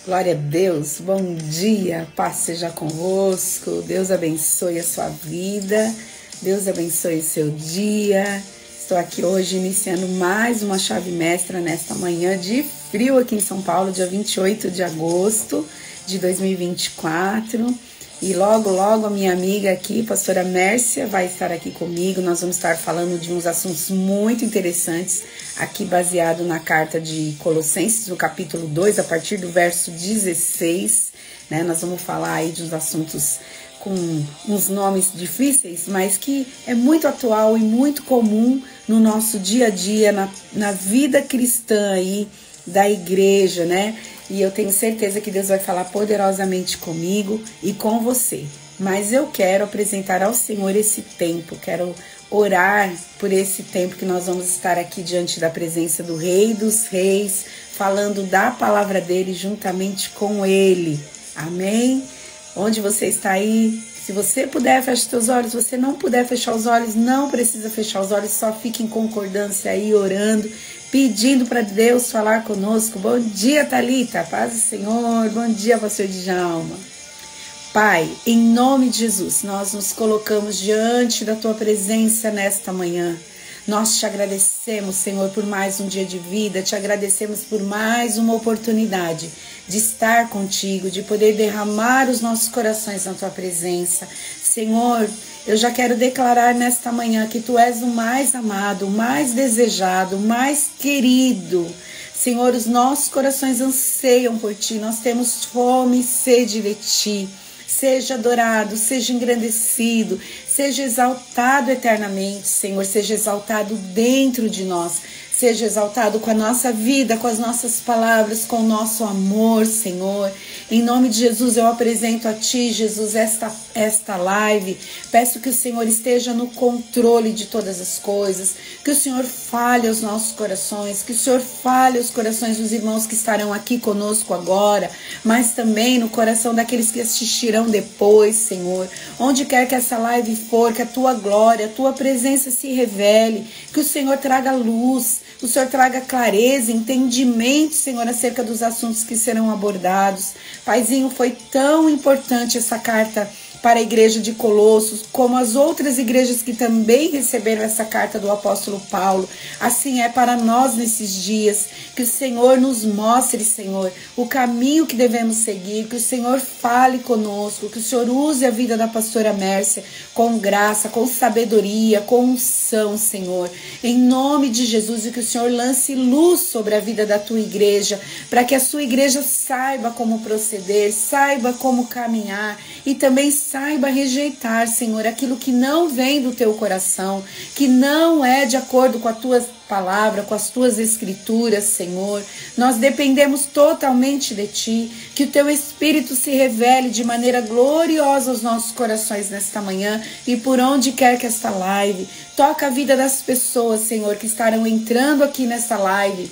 Glória a Deus, bom dia, paz seja convosco, Deus abençoe a sua vida, Deus abençoe o seu dia. Estou aqui hoje iniciando mais uma chave mestra nesta manhã de frio aqui em São Paulo, dia 28 de agosto de 2024. E logo a minha amiga aqui, pastora Mércia, vai estar aqui comigo. Nós vamos estar falando de uns assuntos muito interessantes, aqui baseado na carta de Colossenses, no capítulo 2, a partir do verso 16. Né? Nós vamos falar aí de uns assuntos com uns nomes difíceis, mas que é muito atual e muito comum no nosso dia a dia, na vida cristã aí da igreja, né? E eu tenho certeza que Deus vai falar poderosamente comigo e com você. Mas eu quero apresentar ao Senhor esse tempo, quero orar por esse tempo que nós vamos estar aqui diante da presença do Rei dos Reis, falando da palavra dele juntamente com ele. Amém? Onde você está aí? Se você puder, feche seus olhos. Se você não puder fechar os olhos, não precisa fechar os olhos, só fique em concordância aí, orando, pedindo para Deus falar conosco. Bom dia, Thalita, paz do Senhor. Bom dia, pastor Djalma. Pai, em nome de Jesus, nós nos colocamos diante da tua presença nesta manhã. Nós te agradecemos, Senhor, por mais um dia de vida, te agradecemos por mais uma oportunidade de estar contigo, de poder derramar os nossos corações na tua presença. Senhor, eu já quero declarar nesta manhã que tu és o mais amado, o mais desejado, o mais querido. Senhor, os nossos corações anseiam por ti, nós temos fome e sede de ti. Seja adorado, seja engrandecido, seja exaltado eternamente, Senhor, seja exaltado dentro de nós, seja exaltado com a nossa vida, com as nossas palavras, com o nosso amor, Senhor. Em nome de Jesus, eu apresento a Ti, Jesus, esta live. Peço que o Senhor esteja no controle de todas as coisas, que o Senhor fale aos nossos corações, que o Senhor fale aos corações dos irmãos que estarão aqui conosco agora, mas também no coração daqueles que assistirão depois, Senhor. Onde quer que essa live for, que a Tua glória, a Tua presença se revele, que o Senhor traga luz, o Senhor traga clareza, entendimento, Senhor, acerca dos assuntos que serão abordados. Paizinho, foi tão importante essa carta para a igreja de Colossos, como as outras igrejas que também receberam essa carta do apóstolo Paulo. Assim é para nós nesses dias, que o Senhor nos mostre, Senhor, o caminho que devemos seguir, que o Senhor fale conosco, que o Senhor use a vida da pastora Mércia com graça, com sabedoria, com unção, Senhor, em nome de Jesus, e que o Senhor lance luz sobre a vida da tua igreja, para que a sua igreja saiba como proceder, saiba como caminhar e também saiba rejeitar, Senhor, aquilo que não vem do teu coração, que não é de acordo com a tua palavra, com as tuas escrituras, Senhor. Nós dependemos totalmente de ti, que o teu Espírito se revele de maneira gloriosa aos nossos corações nesta manhã e por onde quer que esta live toca a vida das pessoas, Senhor, que estarão entrando aqui nesta live,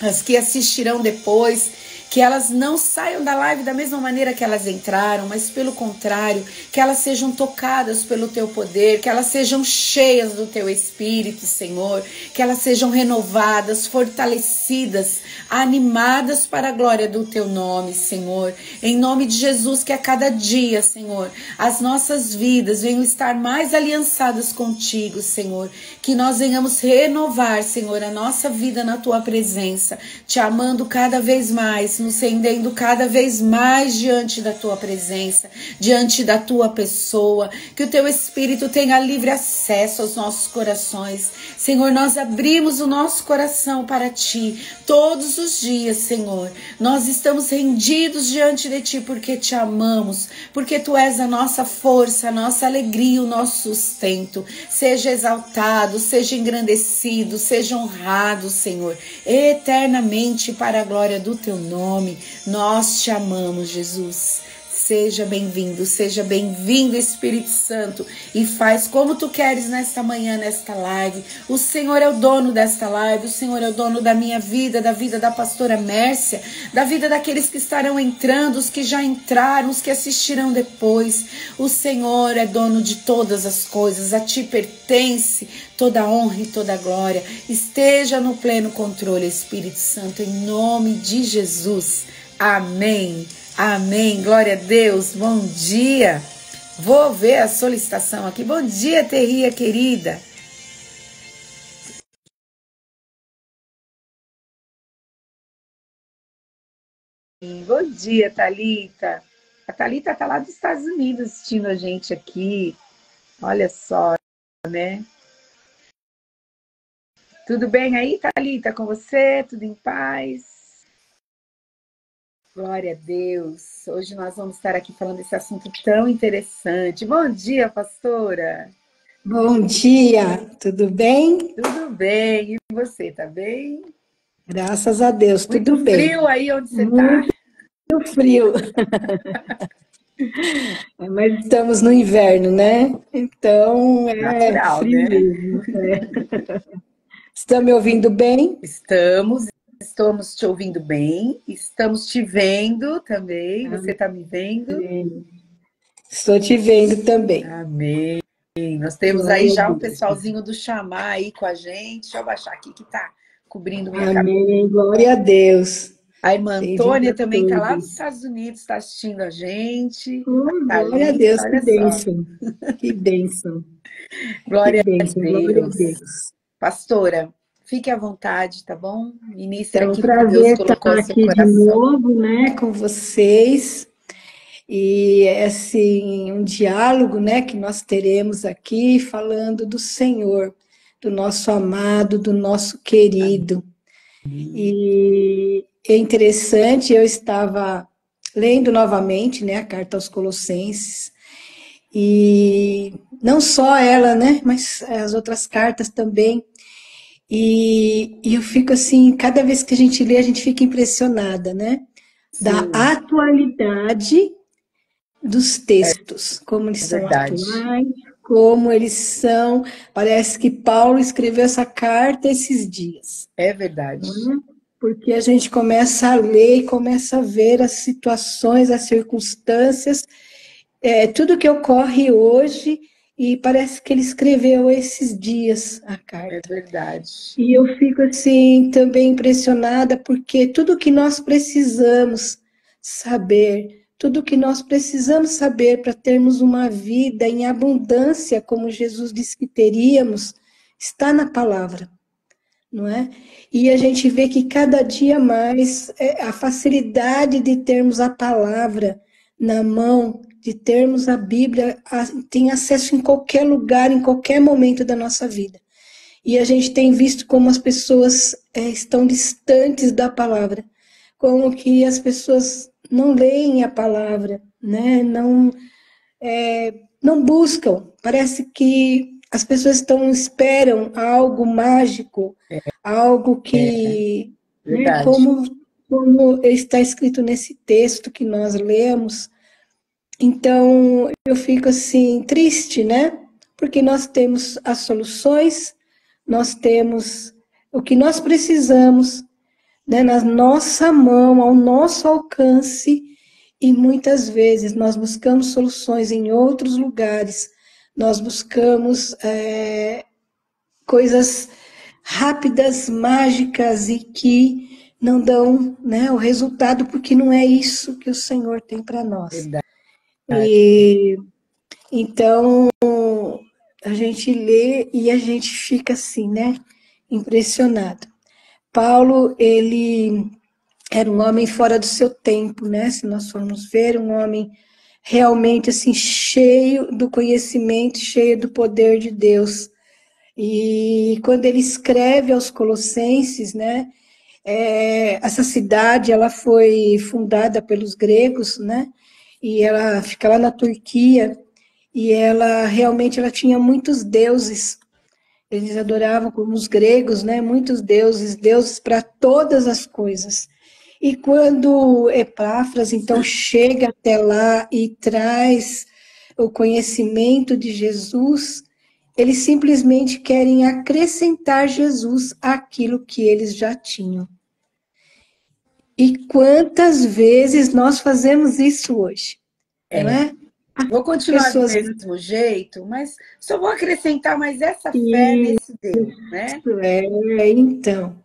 as que assistirão depois, que elas não saiam da live da mesma maneira que elas entraram, mas pelo contrário, que elas sejam tocadas pelo teu poder, que elas sejam cheias do teu Espírito, Senhor, que elas sejam renovadas, fortalecidas, animadas para a glória do teu nome, Senhor. Em nome de Jesus, que a cada dia, Senhor, as nossas vidas venham estar mais aliançadas contigo, Senhor, que nós venhamos renovar, Senhor, a nossa vida na tua presença, te amando cada vez mais, nos rendendo cada vez mais diante da tua presença, diante da tua pessoa, que o teu Espírito tenha livre acesso aos nossos corações. Senhor, nós abrimos o nosso coração para ti todos os dias, Senhor. Nós estamos rendidos diante de ti porque te amamos, porque tu és a nossa força, a nossa alegria, o nosso sustento. Seja exaltado, seja engrandecido, seja honrado, Senhor, eternamente para a glória do teu nome. Nós te amamos, Jesus. Seja bem-vindo, Espírito Santo, e faz como tu queres nesta manhã, nesta live. O Senhor é o dono desta live, o Senhor é o dono da minha vida, da vida da pastora Mércia, da vida daqueles que estarão entrando, os que já entraram, os que assistirão depois. O Senhor é dono de todas as coisas, a ti pertence toda a honra e toda a glória. Esteja no pleno controle, Espírito Santo, em nome de Jesus. Amém. Amém. Glória a Deus. Bom dia. Vou ver a solicitação aqui. Bom dia, Terria querida. Bom dia, Thalita. A Thalita está lá dos Estados Unidos assistindo a gente aqui. Olha só, né? Tudo bem aí, Thalita, com você? Tudo em paz? Glória a Deus. Hoje nós vamos estar aqui falando desse assunto tão interessante. Bom dia, pastora. Bom dia, tudo bem? Tudo bem. E você, tá bem? Graças a Deus, Muito tudo bem. Muito frio aí onde você tá? Muito frio. Mas estamos no inverno, né? Então é natural, frio né? mesmo. Estão me ouvindo bem? Estamos te ouvindo bem. Estamos te vendo também. Você está me vendo? Estou te vendo também. Amém. Nós temos aí já um pessoalzinho do Chamar aí com a gente. Deixa eu baixar aqui que está cobrindo minha cabeça. Amém, glória a Deus. A irmã Antônia também está lá nos Estados Unidos, está assistindo a gente. Glória a Deus, que bênção. Que bênção. Glória a Deus. Pastora, fique à vontade, tá bom? Inicie aqui com Deus colocou no seu coração. De novo, né, com vocês. E é assim, um diálogo, né, que nós teremos aqui falando do Senhor, do nosso amado, do nosso querido. E é interessante, eu estava lendo novamente, né, a carta aos Colossenses, e não só ela, né, mas as outras cartas também. E eu fico assim, cada vez que a gente lê, a gente fica impressionada, né, da atualidade dos textos, como eles são atuais, como eles são... Parece que Paulo escreveu essa carta esses dias. É verdade. Porque a gente começa a ler e começa a ver as situações, as circunstâncias, tudo que ocorre hoje, e parece que ele escreveu esses dias a carta. É verdade. E eu fico assim também impressionada, porque tudo que nós precisamos saber... Tudo que nós precisamos saber para termos uma vida em abundância, como Jesus disse que teríamos, está na palavra, não é? E a gente vê que cada dia mais a facilidade de termos a palavra na mão, de termos a Bíblia, tem acesso em qualquer lugar, em qualquer momento da nossa vida. E a gente tem visto como as pessoas estão distantes da palavra, como que as pessoas não leem a palavra, né? Não buscam. Parece que as pessoas esperam algo mágico, algo que, né, como está escrito nesse texto que nós lemos. Então, eu fico assim, triste, né? Porque nós temos as soluções, nós temos o que nós precisamos, né, na nossa mão, ao nosso alcance, e muitas vezes nós buscamos soluções em outros lugares, nós buscamos coisas rápidas, mágicas, e que não dão, né, o resultado, porque não é isso que o Senhor tem para nós. Verdade. E então a gente lê e a gente fica assim, né, impressionado. Paulo, ele era um homem fora do seu tempo, né? Se nós formos ver, um homem realmente assim cheio do conhecimento, cheio do poder de Deus. E quando ele escreve aos Colossenses, né? Essa cidade, ela foi fundada pelos gregos, né? E ela fica lá na Turquia, e ela realmente tinha muitos deuses. Eles adoravam, como os gregos, né, muitos deuses, deuses para todas as coisas. E quando Epáfras, então, chega até lá e traz o conhecimento de Jesus, eles simplesmente querem acrescentar Jesus àquilo que eles já tinham. E quantas vezes nós fazemos isso hoje? Não é? Vou continuar do mesmo jeito, mas só vou acrescentar mais essa fé nesse Deus, né? Então.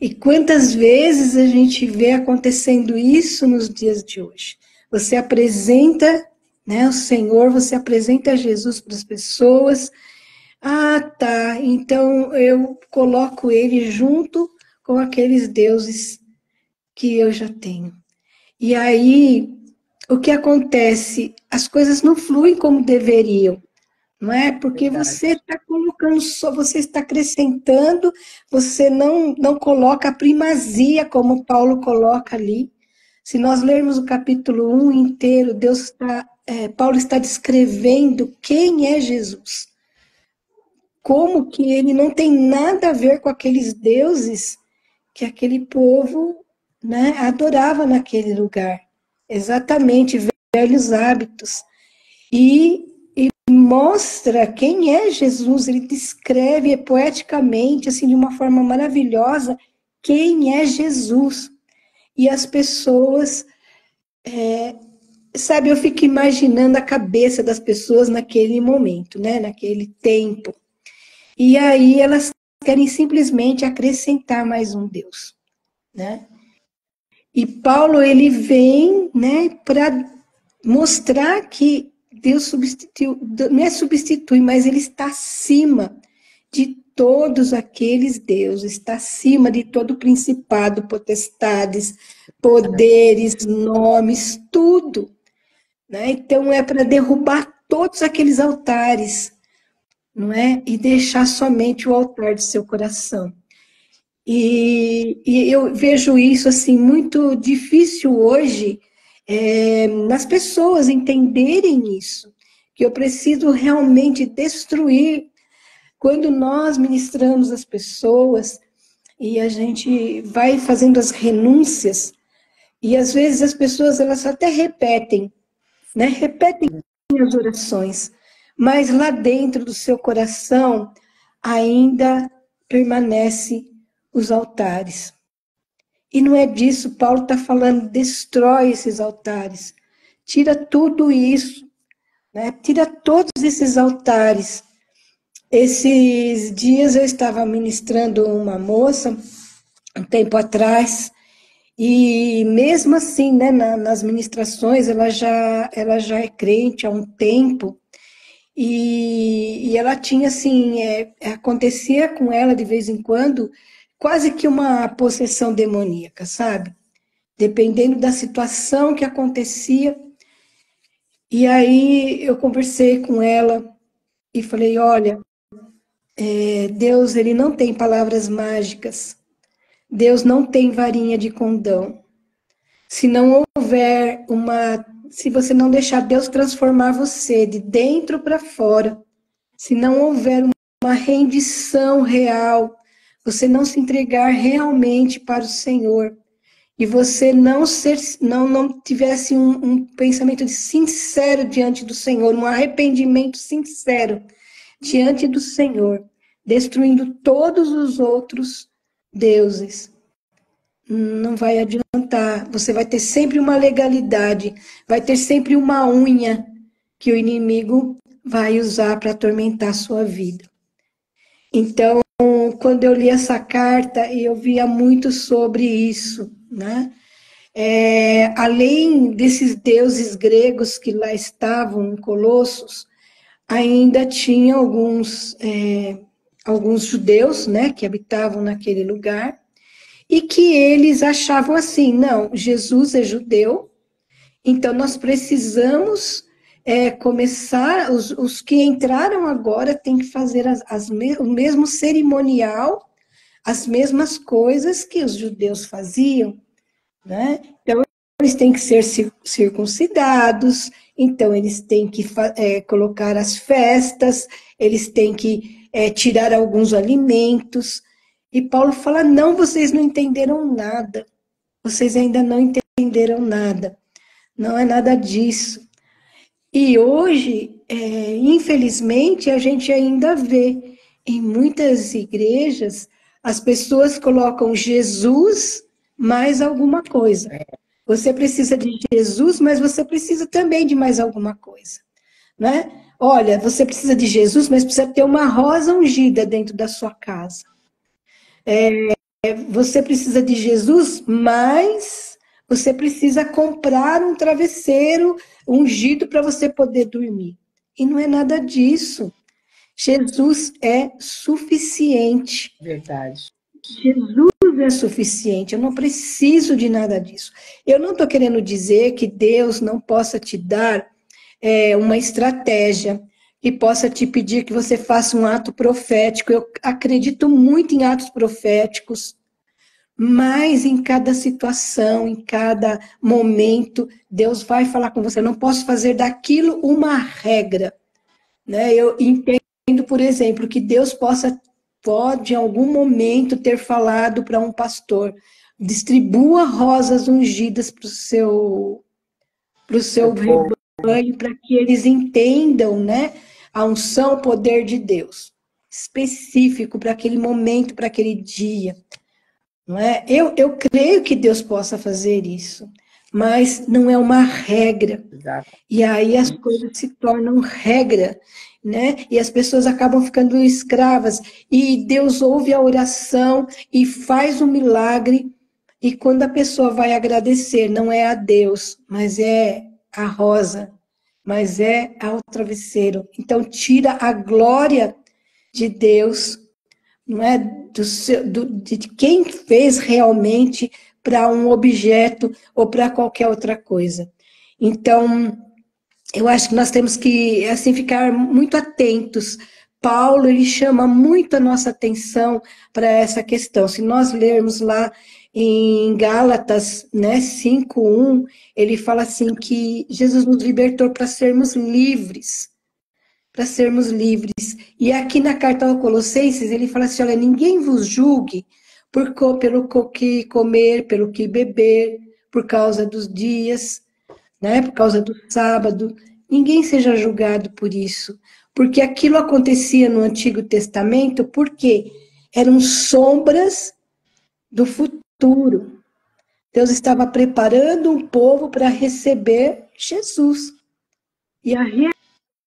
E quantas vezes a gente vê acontecendo isso nos dias de hoje? Você apresenta, né, o Senhor, você apresenta Jesus para as pessoas. Ah, tá, então eu coloco ele junto com aqueles deuses que eu já tenho. E aí, o que acontece? As coisas não fluem como deveriam. Não é? Porque você Verdade. está colocando só, você está acrescentando, você não coloca a primazia como Paulo coloca ali. Se nós lermos o capítulo 1 inteiro, Paulo está descrevendo quem é Jesus. Como que ele não tem nada a ver com aqueles deuses que aquele povo, né, adorava naquele lugar. Exatamente, velhos hábitos. E mostra quem é Jesus, ele descreve poeticamente, assim, de uma forma maravilhosa, quem é Jesus. E as pessoas, sabe, eu fico imaginando a cabeça das pessoas naquele momento, né, naquele tempo. E aí elas querem simplesmente acrescentar mais um Deus, né? E Paulo, ele vem, né, para mostrar que Deus substituiu, não é substitui, mas ele está acima de todos aqueles deuses, está acima de todo principado, potestades, poderes, nomes, tudo. Né? Então é para derrubar todos aqueles altares, não é? E deixar somente o altar do seu coração. E eu vejo isso assim muito difícil hoje, nas pessoas entenderem isso, que eu preciso realmente destruir. Quando nós ministramos as pessoas e a gente vai fazendo as renúncias, e às vezes as pessoas elas até repetem, né? Repetem as orações, mas lá dentro do seu coração ainda permanece os altares. E não é disso, Paulo está falando, destrói esses altares, tira tudo isso, né? Tira todos esses altares. Esses dias eu estava ministrando uma moça, um tempo atrás, e mesmo assim, né, nas ministrações, ela já é crente há um tempo, e ela tinha assim, acontecia com ela de vez em quando, quase que uma possessão demoníaca, sabe? Dependendo da situação que acontecia. E aí eu conversei com ela e falei, olha, Deus, ele não tem palavras mágicas. Deus não tem varinha de condão. Se não houver se você não deixar Deus transformar você de dentro para fora, se não houver uma rendição real, você não se entregar realmente para o Senhor, e você não tivesse um pensamento sincero diante do Senhor, um arrependimento sincero diante do Senhor, destruindo todos os outros deuses, não vai adiantar. Você vai ter sempre uma legalidade, vai ter sempre uma unha que o inimigo vai usar para atormentar a sua vida. Então, quando eu li essa carta, eu via muito sobre isso, né? Além desses deuses gregos que lá estavam em Colossos, ainda tinha alguns judeus, né, que habitavam naquele lugar, e que eles achavam assim, não, Jesus é judeu, então nós precisamos começar, os que entraram agora têm que fazer o mesmo cerimonial, as mesmas coisas que os judeus faziam, né? Então eles têm que ser circuncidados, então eles têm que colocar as festas, eles têm que tirar alguns alimentos. E Paulo fala, não, vocês não entenderam nada, vocês ainda não entenderam nada, não é nada disso. E hoje, infelizmente, a gente ainda vê em muitas igrejas, as pessoas colocam Jesus mais alguma coisa. Você precisa de Jesus, mas você precisa também de mais alguma coisa, né? Olha, você precisa de Jesus, mas precisa ter uma rosa ungida dentro da sua casa. você precisa de Jesus, mas você precisa comprar um travesseiro ungido para você poder dormir. E não é nada disso. Jesus é suficiente. Verdade. Jesus é suficiente, eu não preciso de nada disso. Eu não estou querendo dizer que Deus não possa te dar uma estratégia, que possa te pedir que você faça um ato profético. Eu acredito muito em atos proféticos, mas em cada situação, em cada momento, Deus vai falar com você. Eu não posso fazer daquilo uma regra, né? Eu entendo, por exemplo, que Deus pode em algum momento ter falado para um pastor: distribua rosas ungidas para o seu rebanho, para que eles entendam, né, a unção, o poder de Deus, específico para aquele momento, para aquele dia. Não é? Eu creio que Deus possa fazer isso, mas não é uma regra. Exato. E aí as coisas se tornam regra, né? E as pessoas acabam ficando escravas. E Deus ouve a oração e faz um milagre. E quando a pessoa vai agradecer, não é a Deus, mas é a rosa, mas é ao travesseiro. Então tira a glória de Deus, não é, de quem fez realmente para um objeto ou para qualquer outra coisa. Então, eu acho que nós temos que assim ficar muito atentos. Paulo, ele chama muito a nossa atenção para essa questão. Se nós lermos lá em Gálatas, né, 5:1, ele fala assim que Jesus nos libertou para sermos livres, para sermos livres. E aqui na carta aos Colossenses, ele fala assim: olha, ninguém vos julgue pelo que comer, pelo que beber, por causa dos dias, né, por causa do sábado. Ninguém seja julgado por isso, porque aquilo acontecia no Antigo Testamento porque eram sombras do futuro. Deus estava preparando um povo para receber Jesus. E a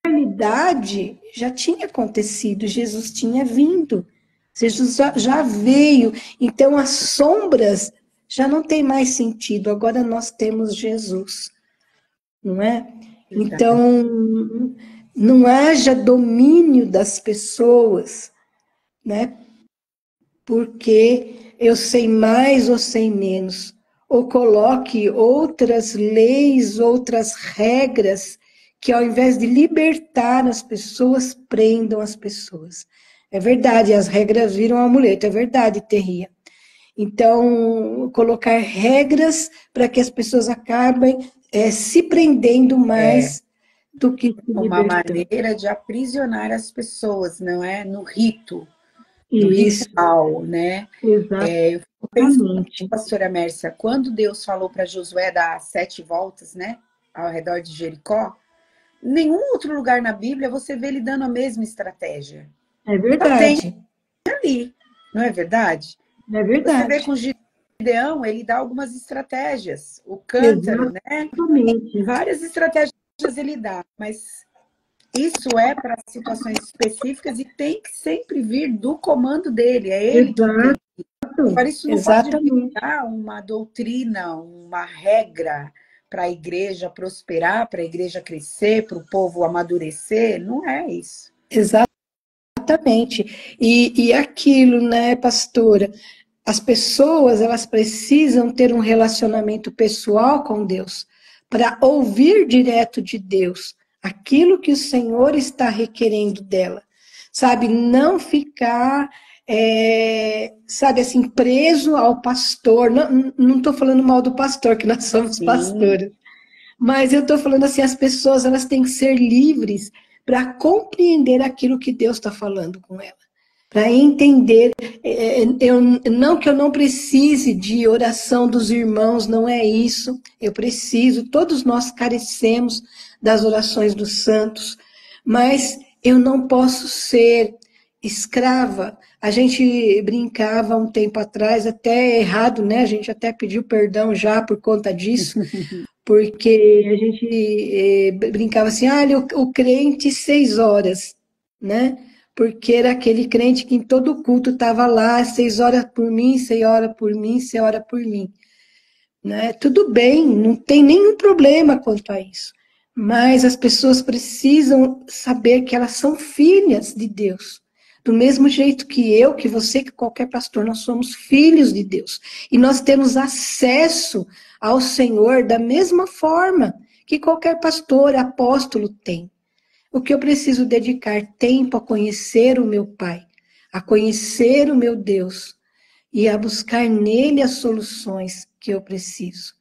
realidade já tinha acontecido, Jesus tinha vindo, Jesus já veio, então as sombras já não tem mais sentido, agora nós temos Jesus, não é? Então, não haja domínio das pessoas, né? Porque eu sei mais ou sei menos, ou coloque outras leis, outras regras que ao invés de libertar as pessoas, prendam as pessoas. É verdade, as regras viram amuleto, é verdade, Terria. Então, colocar regras para que as pessoas acabem se prendendo mais do que se uma libertando. maneira de aprisionar as pessoas, não é? No rito, no Isso, ritual, né? Eu fico pensando, exatamente. pastora Mércia, quando Deus falou para Josué dar 7 voltas, né? Ao redor de Jericó, em nenhum outro lugar na Bíblia você vê ele dando a mesma estratégia. É Só tem verdade, ali, não é verdade? é Você vê verdade. com Gideão, ele dá algumas estratégias. O cântaro, né? Exatamente, Várias estratégias ele dá, mas isso é para situações específicas e tem que sempre vir do comando dele, é ele que tem. exato, Agora, isso não pode exatamente. virar uma doutrina, uma regra para a igreja prosperar, para a igreja crescer, para o povo amadurecer, não é isso. Exatamente. E aquilo, né, pastora? As pessoas, elas precisam ter um relacionamento pessoal com Deus, para ouvir direto de Deus aquilo que o Senhor está requerendo dela. Sabe, não ficar, sabe assim, preso ao pastor. Não estou falando mal do pastor, que nós somos Sim, pastores. Mas eu estou falando assim, as pessoas elas têm que ser livres para compreender aquilo que Deus está falando com ela. Para entender, não que eu não precise de oração dos irmãos, não é isso. Eu preciso, todos nós carecemos das orações dos santos, mas eu não posso ser escrava. A gente brincava um tempo atrás, até errado, né? A gente até pediu perdão já por conta disso, porque a gente brincava assim, olha, o crente 6 horas, né? porque era aquele crente que em todo culto estava lá, 6 horas por mim, 6 horas por mim, 6 horas por mim. Né? Tudo bem, não tem nenhum problema quanto a isso. Mas as pessoas precisam saber que elas são filhas de Deus. Do mesmo jeito que eu, que você, que qualquer pastor, nós somos filhos de Deus. E nós temos acesso ao Senhor da mesma forma que qualquer pastor, apóstolo tem. O que eu preciso dedicar tempo a conhecer o meu Pai, a conhecer o meu Deus e a buscar nele as soluções que eu preciso.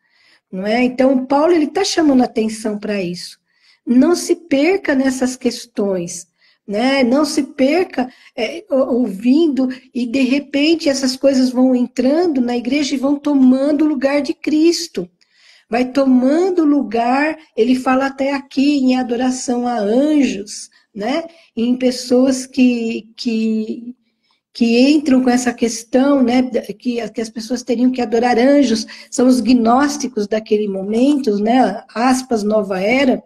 Não é? Então, Paulo ele está chamando atenção para isso. Não se perca nessas questões, né? Não se perca ouvindo e de repente essas coisas vão entrando na igreja e vão tomando o lugar de Cristo. Vai tomando lugar, ele fala até aqui em adoração a anjos, né? Em pessoas que entram com essa questão, né, que as pessoas teriam que adorar anjos, são os gnósticos daquele momento, né, aspas, nova era.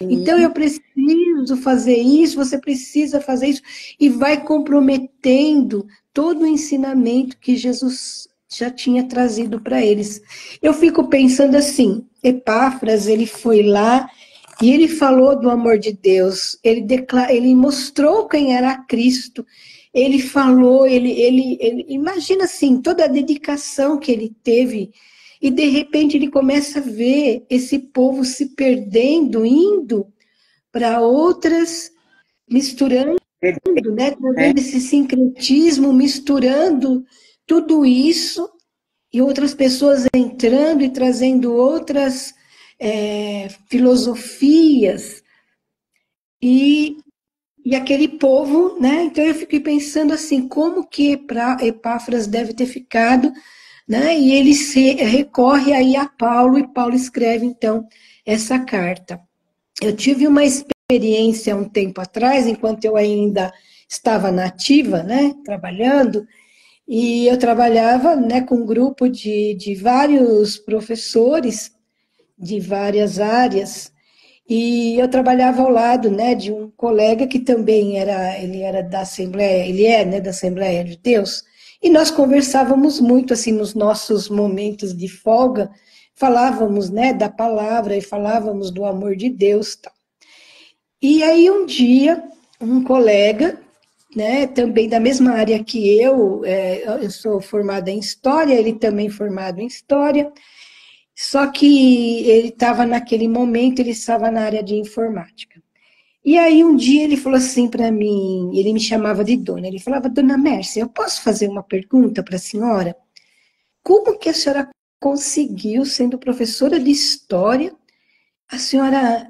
Então eu preciso fazer isso, você precisa fazer isso, e vai comprometendo todo o ensinamento que Jesus já tinha trazido para eles. Eu fico pensando assim, Epáfras, ele foi lá e ele falou do amor de Deus, ele mostrou quem era Cristo, ele falou, ele imagina assim, toda a dedicação que ele teve, e de repente ele começa a ver esse povo se perdendo, indo para outras, misturando, né, trazendo esse sincretismo, misturando tudo isso, e outras pessoas entrando e trazendo outras filosofias, e aquele povo, né? Então eu fiquei pensando assim, como que Epáfras deve ter ficado, né? E ele recorre aí a Paulo, e Paulo escreve então essa carta. Eu tive uma experiência um tempo atrás, enquanto eu ainda estava nativa, né? Trabalhando, e eu trabalhava, né, com um grupo de vários professores de várias áreas, e eu trabalhava ao lado, né, de um colega que também ele era da Assembleia, ele é, né, da Assembleia de Deus, e nós conversávamos muito, assim, nos nossos momentos de folga, falávamos, né, da palavra, e falávamos do amor de Deus, tal. E aí um dia, um colega, né, também da mesma área que eu sou formada em História, ele também formado em História, só que ele estava naquele momento, ele estava na área de informática. E aí um dia ele falou assim para mim, ele me chamava de dona, ele falava, dona Mércia, eu posso fazer uma pergunta para a senhora? Como que a senhora conseguiu, sendo professora de história, a senhora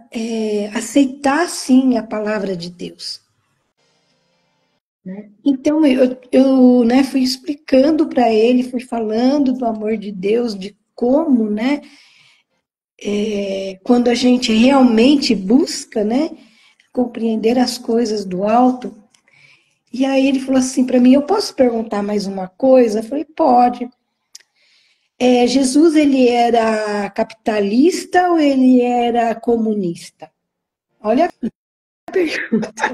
aceitar, assim, a palavra de Deus? Né? Então, eu né, fui explicando para ele, fui falando do amor de Deus, de como, né, quando a gente realmente busca, né, compreender as coisas do alto. E aí ele falou assim para mim, eu posso perguntar mais uma coisa? Eu falei, pode. Jesus, ele era capitalista ou ele era comunista? Olha a pergunta.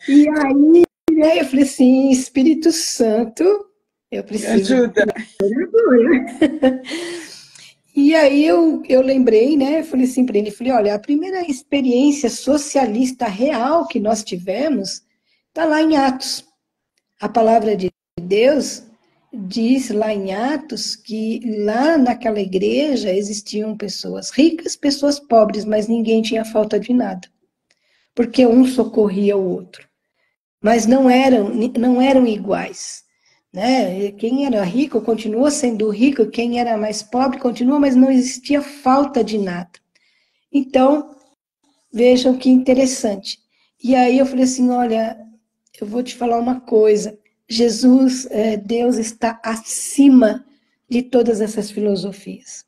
E aí, né, eu falei assim, Espírito Santo, eu preciso... Me ajuda. E aí eu lembrei, né, falei assim para ele, falei, olha, a primeira experiência socialista real que nós tivemos está lá em Atos. A palavra de Deus diz lá em Atos que lá naquela igreja existiam pessoas ricas, pessoas pobres, mas ninguém tinha falta de nada, porque um socorria o outro. Mas não eram iguais. Né? Quem era rico continua sendo rico, quem era mais pobre continua, mas não existia falta de nada. Então, vejam que interessante. E aí eu falei assim, olha, eu vou te falar uma coisa, Jesus, Deus está acima de todas essas filosofias.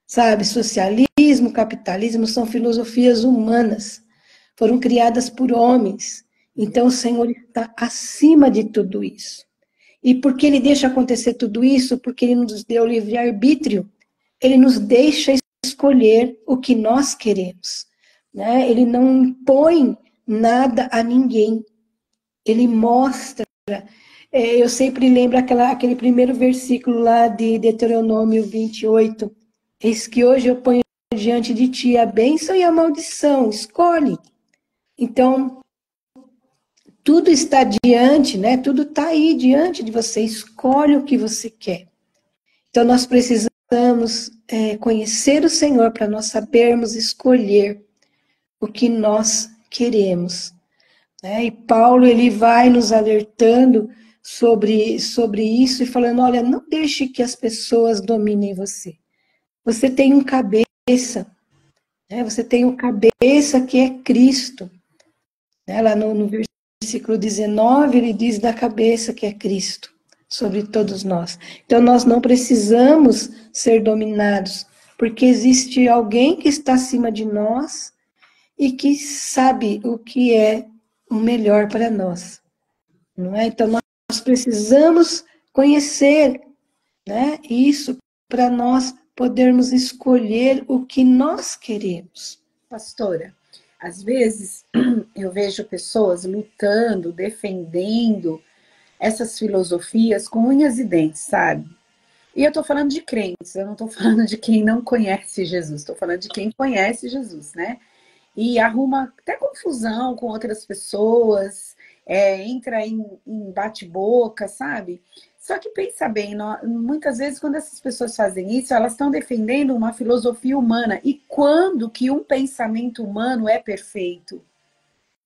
Sabe, socialismo, capitalismo são filosofias humanas, foram criadas por homens. Então o Senhor está acima de tudo isso. E por que ele deixa acontecer tudo isso? Porque ele nos deu livre-arbítrio. Ele nos deixa escolher o que nós queremos. Né? Ele não impõe nada a ninguém. ele mostra. Eu sempre lembro aquele primeiro versículo lá de Deuteronômio 28. Eis que hoje eu ponho diante de ti a bênção e a maldição, escolhe. Então, tudo está diante, né? Tudo está aí diante de você, escolhe o que você quer. Então, nós precisamos conhecer o Senhor para nós sabermos escolher o que nós queremos. Né? E Paulo, ele vai nos alertando sobre isso e falando, olha, não deixe que as pessoas dominem você. Você tem um cabeça, né? Você tem um cabeça que é Cristo. Né? Lá no versículo 19, ele diz da cabeça que é Cristo, sobre todos nós. Então, nós não precisamos ser dominados, porque existe alguém que está acima de nós e que sabe o que é o melhor para nós. Não é? Então, nós precisamos conhecer, né, isso para nós podermos escolher o que nós queremos. Pastora, às vezes eu vejo pessoas lutando, defendendo essas filosofias com unhas e dentes, sabe? E eu tô falando de crentes, eu não tô falando de quem não conhece Jesus, tô falando de quem conhece Jesus, né? E arruma até confusão com outras pessoas, entra em bate-boca, sabe? Só que pensa bem, muitas vezes quando essas pessoas fazem isso, elas estão defendendo uma filosofia humana. E quando que um pensamento humano é perfeito?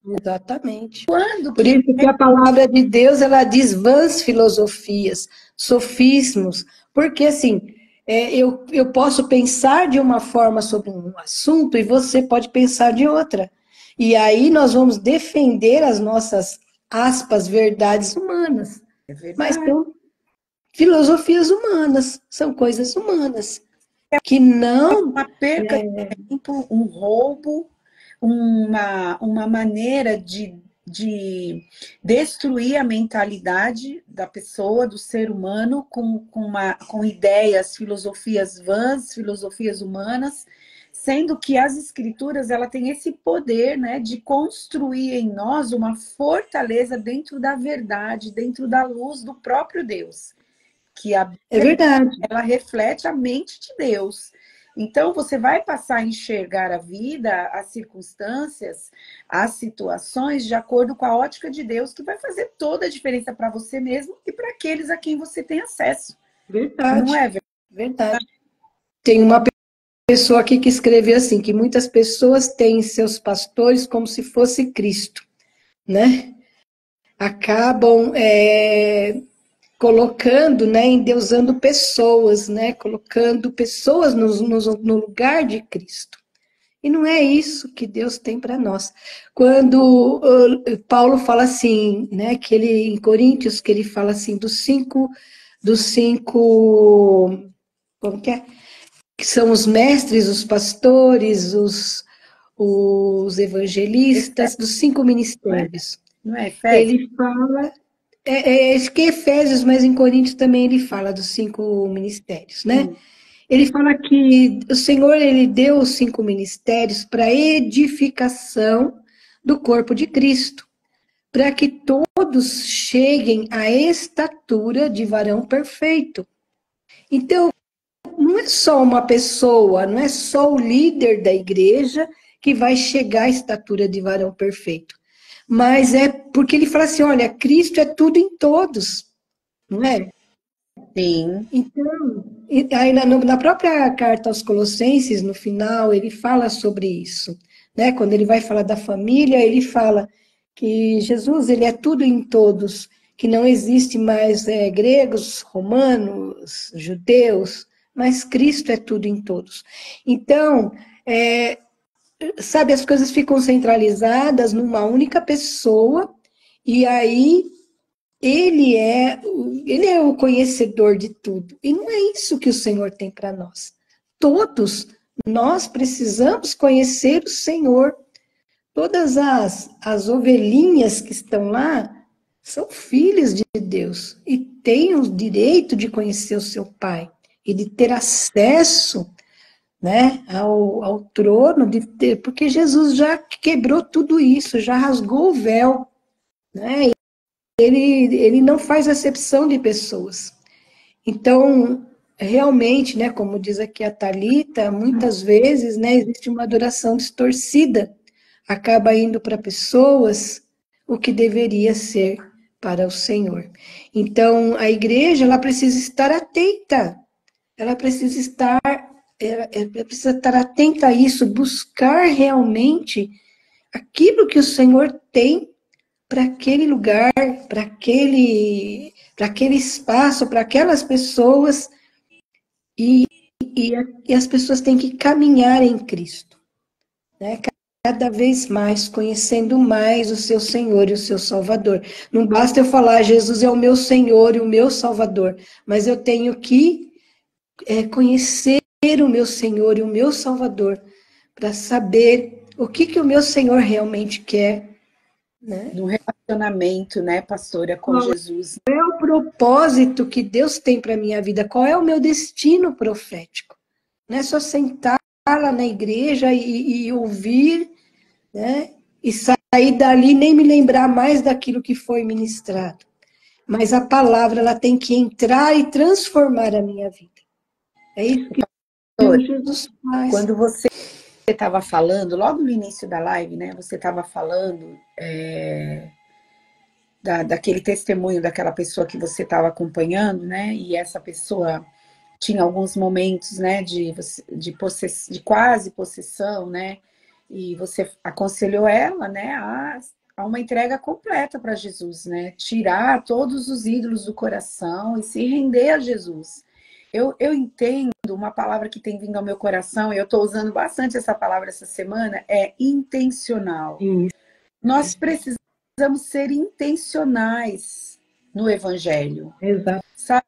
Exatamente. Quando Por que... isso que a palavra de Deus, ela diz vãs filosofias, sofismos, porque assim, eu posso pensar de uma forma sobre um assunto e você pode pensar de outra. E aí nós vamos defender as nossas, aspas, verdades humanas. É Mas verdade. são filosofias humanas, são coisas humanas, que não... Uma perca de tempo, um roubo, uma maneira de destruir a mentalidade da pessoa, do ser humano, com ideias, filosofias vãs, filosofias humanas, sendo que as escrituras ela tem esse poder, né, de construir em nós uma fortaleza dentro da verdade, dentro da luz do próprio Deus, que a É verdade. ela reflete a mente de Deus. Então, você vai passar a enxergar a vida, as circunstâncias, as situações de acordo com a ótica de Deus, que vai fazer toda a diferença para você mesmo e para aqueles a quem você tem acesso. Não Verdade. é verdade? Verdade. Tem uma pessoa aqui que escreveu assim, que muitas pessoas têm seus pastores como se fosse Cristo, né? Acabam colocando, né, endeusando pessoas, né? Colocando pessoas no lugar de Cristo. E não é isso que Deus tem para nós. Quando Paulo fala assim, né, que ele, em Coríntios, que ele fala assim, dos cinco, como que é? Que são os mestres, os pastores, os evangelistas, dos 5 ministérios. Não é, Efésios? Ele fala, acho que é Efésios, mas em Coríntios também ele fala dos 5 ministérios, né? Ele fala que o Senhor, ele deu os 5 ministérios para edificação do corpo de Cristo, para que todos cheguem à estatura de varão perfeito. Então, não é só uma pessoa, não é só o líder da igreja que vai chegar à estatura de varão perfeito. Mas é porque ele fala assim, olha, Cristo é tudo em todos, não é? Sim. Então, aí na própria carta aos Colossenses, no final, ele fala sobre isso, né? Quando ele vai falar da família, ele fala que Jesus, ele é tudo em todos, que não existe mais gregos, romanos, judeus, mas Cristo é tudo em todos. Então, sabe, as coisas ficam centralizadas numa única pessoa, e aí ele é o conhecedor de tudo. E não é isso que o Senhor tem para nós. Todos nós precisamos conhecer o Senhor. Todas as ovelhinhas que estão lá são filhas de Deus e têm o direito de conhecer o seu Pai e de ter acesso, né, ao trono, porque Jesus já quebrou tudo isso, já rasgou o véu, né? ele não faz acepção de pessoas. Então, realmente, né, como diz aqui a Thalita, muitas vezes, né, existe uma adoração distorcida, acaba indo para pessoas o que deveria ser para o Senhor. Então, a igreja, ela precisa estar atenta, ela precisa ela precisa estar atenta a isso, buscar realmente aquilo que o Senhor tem para aquele lugar, para aquele espaço, para aquelas pessoas, e, e as pessoas têm que caminhar em Cristo, né? Cada vez mais, conhecendo mais o seu Senhor e o seu Salvador. Não basta eu falar, Jesus é o meu Senhor e o meu Salvador, mas eu tenho que conhecer o meu Senhor e o meu Salvador, para saber o que o meu Senhor realmente quer, né? No relacionamento, né, pastora, com Jesus. Qual é o propósito que Deus tem para a minha vida? Qual é o meu destino profético? Não é só sentar lá na igreja e ouvir, né? E sair dali nem me lembrar mais daquilo que foi ministrado. Mas a palavra, ela tem que entrar e transformar a minha vida. É isso que Jesus faz. Quando você estava falando, logo no início da live, né? Você estava falando daquele testemunho daquela pessoa que você estava acompanhando, né? E essa pessoa tinha alguns momentos, né? De quase possessão, né? E você aconselhou ela, né? A uma entrega completa para Jesus, né? Tirar todos os ídolos do coração e se render a Jesus. Eu entendo uma palavra que tem vindo ao meu coração, e eu estou usando bastante essa palavra essa semana, é intencional. Isso. Nós precisamos ser intencionais no Evangelho. Exato. Sabe?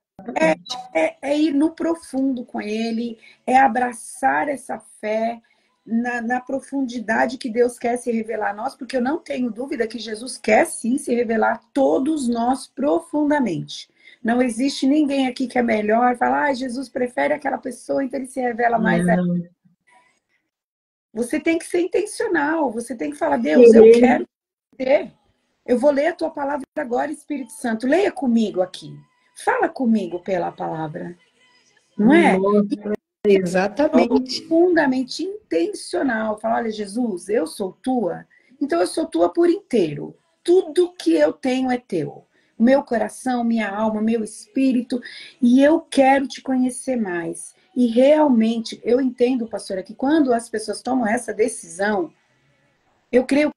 É ir no profundo com ele, é abraçar essa fé na profundidade que Deus quer se revelar a nós, porque eu não tenho dúvida que Jesus quer sim se revelar a todos nós profundamente. Não existe ninguém aqui que é melhor, falar, Jesus prefere aquela pessoa, então ele se revela mais a ela. Você tem que ser intencional, você tem que falar, Deus, eu quero ter. Eu vou ler a tua palavra agora, Espírito Santo. Leia comigo aqui. Fala comigo pela palavra. Não é? Nossa, exatamente. Profundamente intencional. Falar, olha, Jesus, eu sou tua, então eu sou tua por inteiro. Tudo que eu tenho é teu. Meu coração, minha alma, meu espírito, e eu quero te conhecer mais. E realmente, eu entendo, pastora, que quando as pessoas tomam essa decisão, eu creio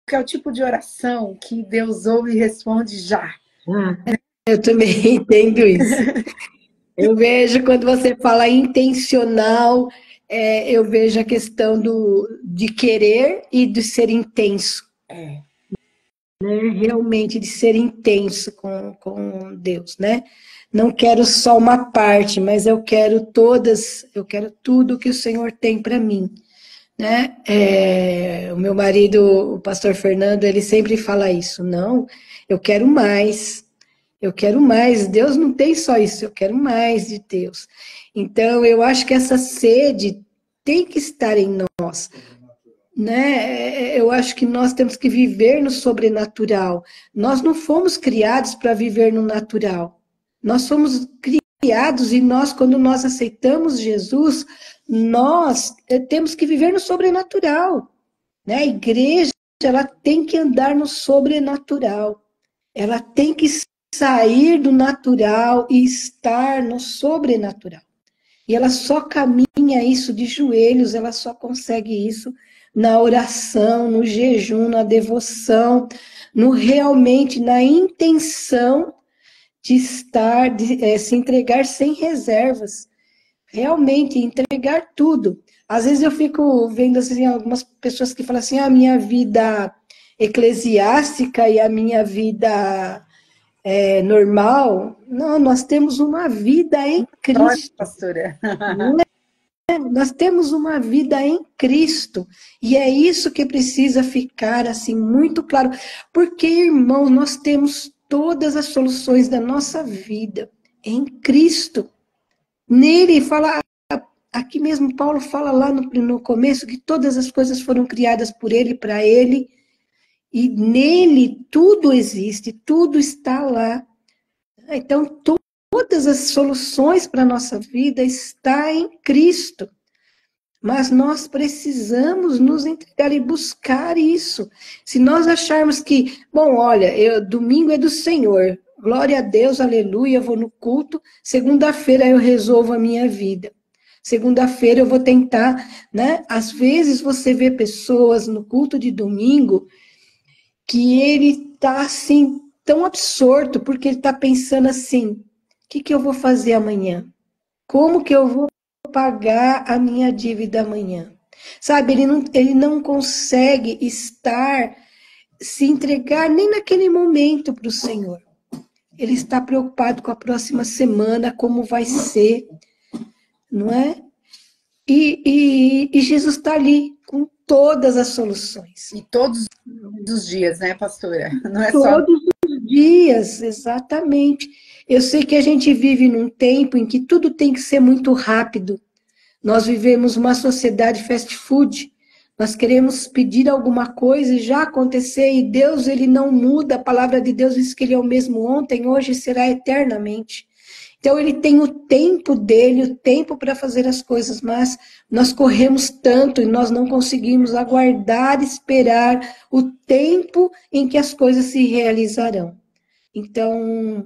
que é o tipo de oração que Deus ouve e responde já. Eu também entendo isso. Eu vejo quando você fala intencional, eu vejo a questão de querer e de ser intenso. Né? Realmente, de ser intenso com Deus, né? Não quero só uma parte, mas eu quero tudo que o Senhor tem para mim. Né? O meu marido, o pastor Fernando, ele sempre fala isso. Não, eu quero mais. Eu quero mais. Deus não tem só isso, eu quero mais de Deus. Então, eu acho que essa sede tem que estar em nós. Né? Eu acho que nós temos que viver no sobrenatural. Nós não fomos criados para viver no natural. Nós somos criados e quando nós aceitamos Jesus, nós temos que viver no sobrenatural. Né? A igreja, ela tem que andar no sobrenatural. Ela tem que sair do natural e estar no sobrenatural. E ela só caminha isso de joelhos, ela só consegue isso na oração, no jejum, na devoção, realmente na intenção de estar, de se entregar sem reservas. Realmente, entregar tudo. Às vezes eu fico vendo assim, algumas pessoas que falam assim, a minha vida eclesiástica e a minha vida normal. Não, nós temos uma vida em Cristo. Pastora. Nós temos uma vida em Cristo. E é isso que precisa ficar assim muito claro. Porque, irmão, nós temos todas as soluções da nossa vida em Cristo. Nele fala, aqui mesmo Paulo fala lá no começo que todas as coisas foram criadas por ele, para ele. E nele tudo existe, tudo está lá. Então, todas as soluções para a nossa vida estão em Cristo. Mas nós precisamos nos entregar e buscar isso. Se nós acharmos que, bom, olha, domingo é do Senhor, glória a Deus, aleluia, eu vou no culto, segunda-feira eu resolvo a minha vida. Segunda-feira eu vou tentar, né? Às vezes você vê pessoas no culto de domingo que ele está assim, tão absorto, porque ele está pensando assim: o que eu vou fazer amanhã? Como que eu vou pagar a minha dívida amanhã? Sabe, ele não consegue estar, se entregar nem naquele momento para o Senhor. Ele está preocupado com a próxima semana, como vai ser, não é? E Jesus está ali com todas as soluções. E todos os dias, né, pastora? Não é só... Todos os dias, exatamente. Eu sei que a gente vive num tempo em que tudo tem que ser muito rápido. Nós vivemos uma sociedade fast food. Nós queremos pedir alguma coisa e já acontecer, e Deus, ele não muda. A palavra de Deus diz que ele é o mesmo ontem, hoje e será eternamente. Então, ele tem o tempo dele, o tempo para fazer as coisas, mas nós corremos tanto e nós não conseguimos aguardar, esperar o tempo em que as coisas se realizarão. Então,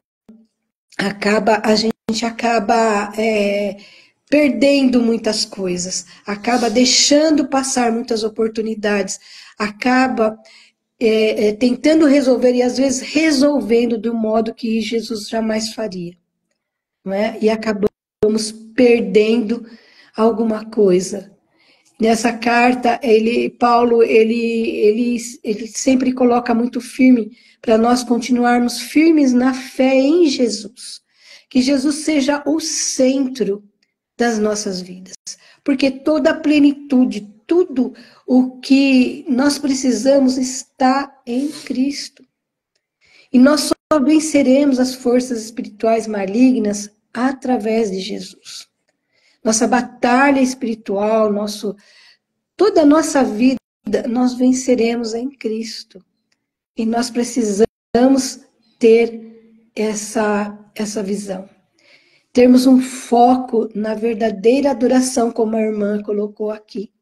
a gente acaba perdendo muitas coisas, acaba deixando passar muitas oportunidades, acaba tentando resolver e às vezes resolvendo do modo que Jesus jamais faria. Não é? E acabamos perdendo alguma coisa. Nessa carta, Paulo, ele sempre coloca muito firme para nós continuarmos firmes na fé em Jesus. Que Jesus seja o centro das nossas vidas. Porque toda a plenitude, tudo o que nós precisamos está em Cristo. E nós só venceremos as forças espirituais malignas através de Jesus. Nossa batalha espiritual, toda a nossa vida, nós venceremos em Cristo. E nós precisamos ter essa visão. Termos um foco na verdadeira adoração, como a irmã colocou aqui.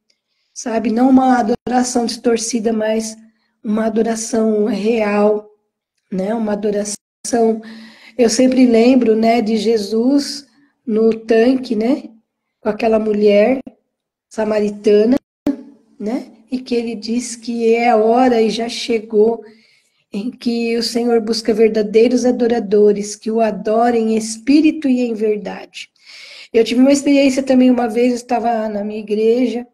Sabe? Não uma adoração distorcida, mas uma adoração real, né? Uma adoração... Eu sempre lembro, né, de Jesus no tanque, né? Com aquela mulher samaritana, né? E que ele diz que é a hora e já chegou em que o Senhor busca verdadeiros adoradores, que o adorem em espírito e em verdade. Eu tive uma experiência também uma vez, eu estava na minha igreja,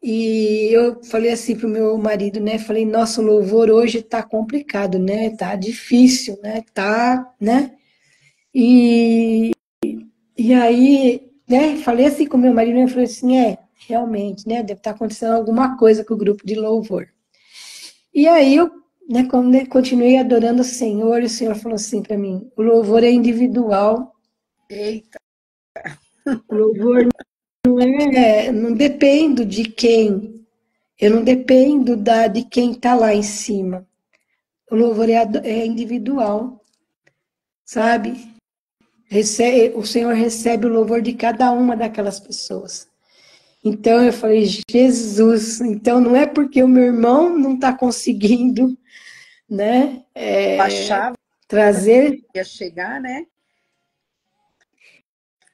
e eu falei assim para o meu marido, né? Falei, nossa, o louvor hoje tá complicado, né? Tá difícil, né? Tá, né? E, e aí, né? Falei assim com o meu marido, ele falou assim, realmente, né? Deve estar acontecendo alguma coisa com o grupo de louvor. E aí eu, né, continuei adorando o Senhor, e o Senhor falou assim para mim, o louvor é individual. Eita. O louvor não dependo de quem, eu não dependo de quem está lá em cima. O louvor é individual, sabe? O Senhor recebe o louvor de cada uma daquelas pessoas. Então eu falei, Jesus, então não é porque o meu irmão não está conseguindo, né, Achava trazer. que ia chegar, né?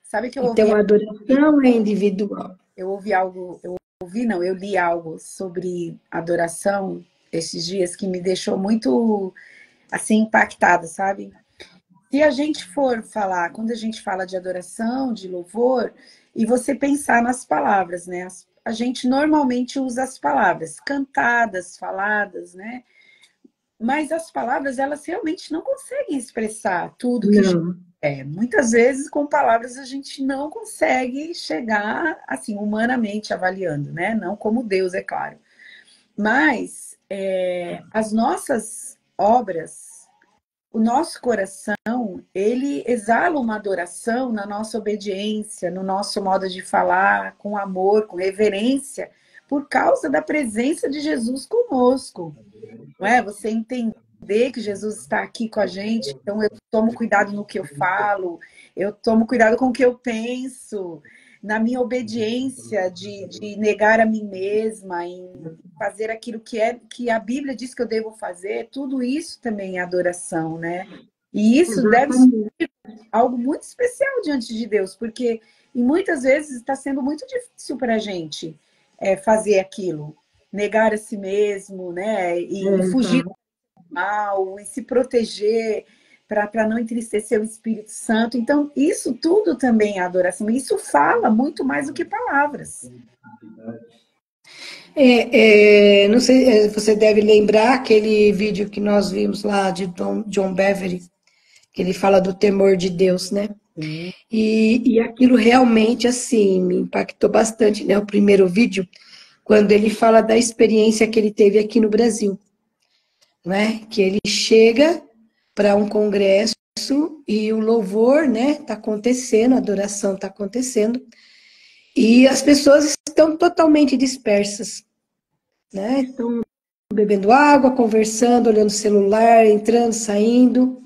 Sabe que eu ouvi, Então a adoração é individual. eu li algo sobre adoração esses dias que me deixou muito assim impactada, sabe? Se a gente for falar, quando a gente fala de adoração, de louvor, e você pensar nas palavras, né? A gente normalmente usa as palavras cantadas, faladas, né? Mas as palavras, elas realmente não conseguem expressar tudo que Não. Muitas vezes, com palavras, a gente não consegue chegar, assim, humanamente avaliando, né? Não como Deus, é claro. Mas as nossas obras, o nosso coração, ele exala uma adoração na nossa obediência, no nosso modo de falar, com amor, com reverência, por causa da presença de Jesus conosco, não é? Você entender que Jesus está aqui com a gente, então eu tomo cuidado no que eu falo, eu tomo cuidado com o que eu penso, na minha obediência de negar a mim mesma, em fazer aquilo que a Bíblia diz que eu devo fazer, tudo isso também é adoração, né? E isso deve ser Exatamente. algo muito especial diante de Deus, porque e muitas vezes está sendo muito difícil para a gente fazer aquilo, negar a si mesmo, né? E fugir Exato. do mal, e se proteger para não entristecer o Espírito Santo. Então, isso tudo também é adoração. Isso fala muito mais do que palavras. Não sei, você deve lembrar aquele vídeo que nós vimos lá de John Beverly, que ele fala do temor de Deus, né? Sim. E aquilo realmente, assim, me impactou bastante, né? O primeiro vídeo, quando ele fala da experiência que ele teve aqui no Brasil, né? Que ele chega para um congresso e o louvor, né? Tá acontecendo, a adoração tá acontecendo, e as pessoas estão totalmente dispersas, né? Estão bebendo água, conversando, olhando o celular, entrando, saindo,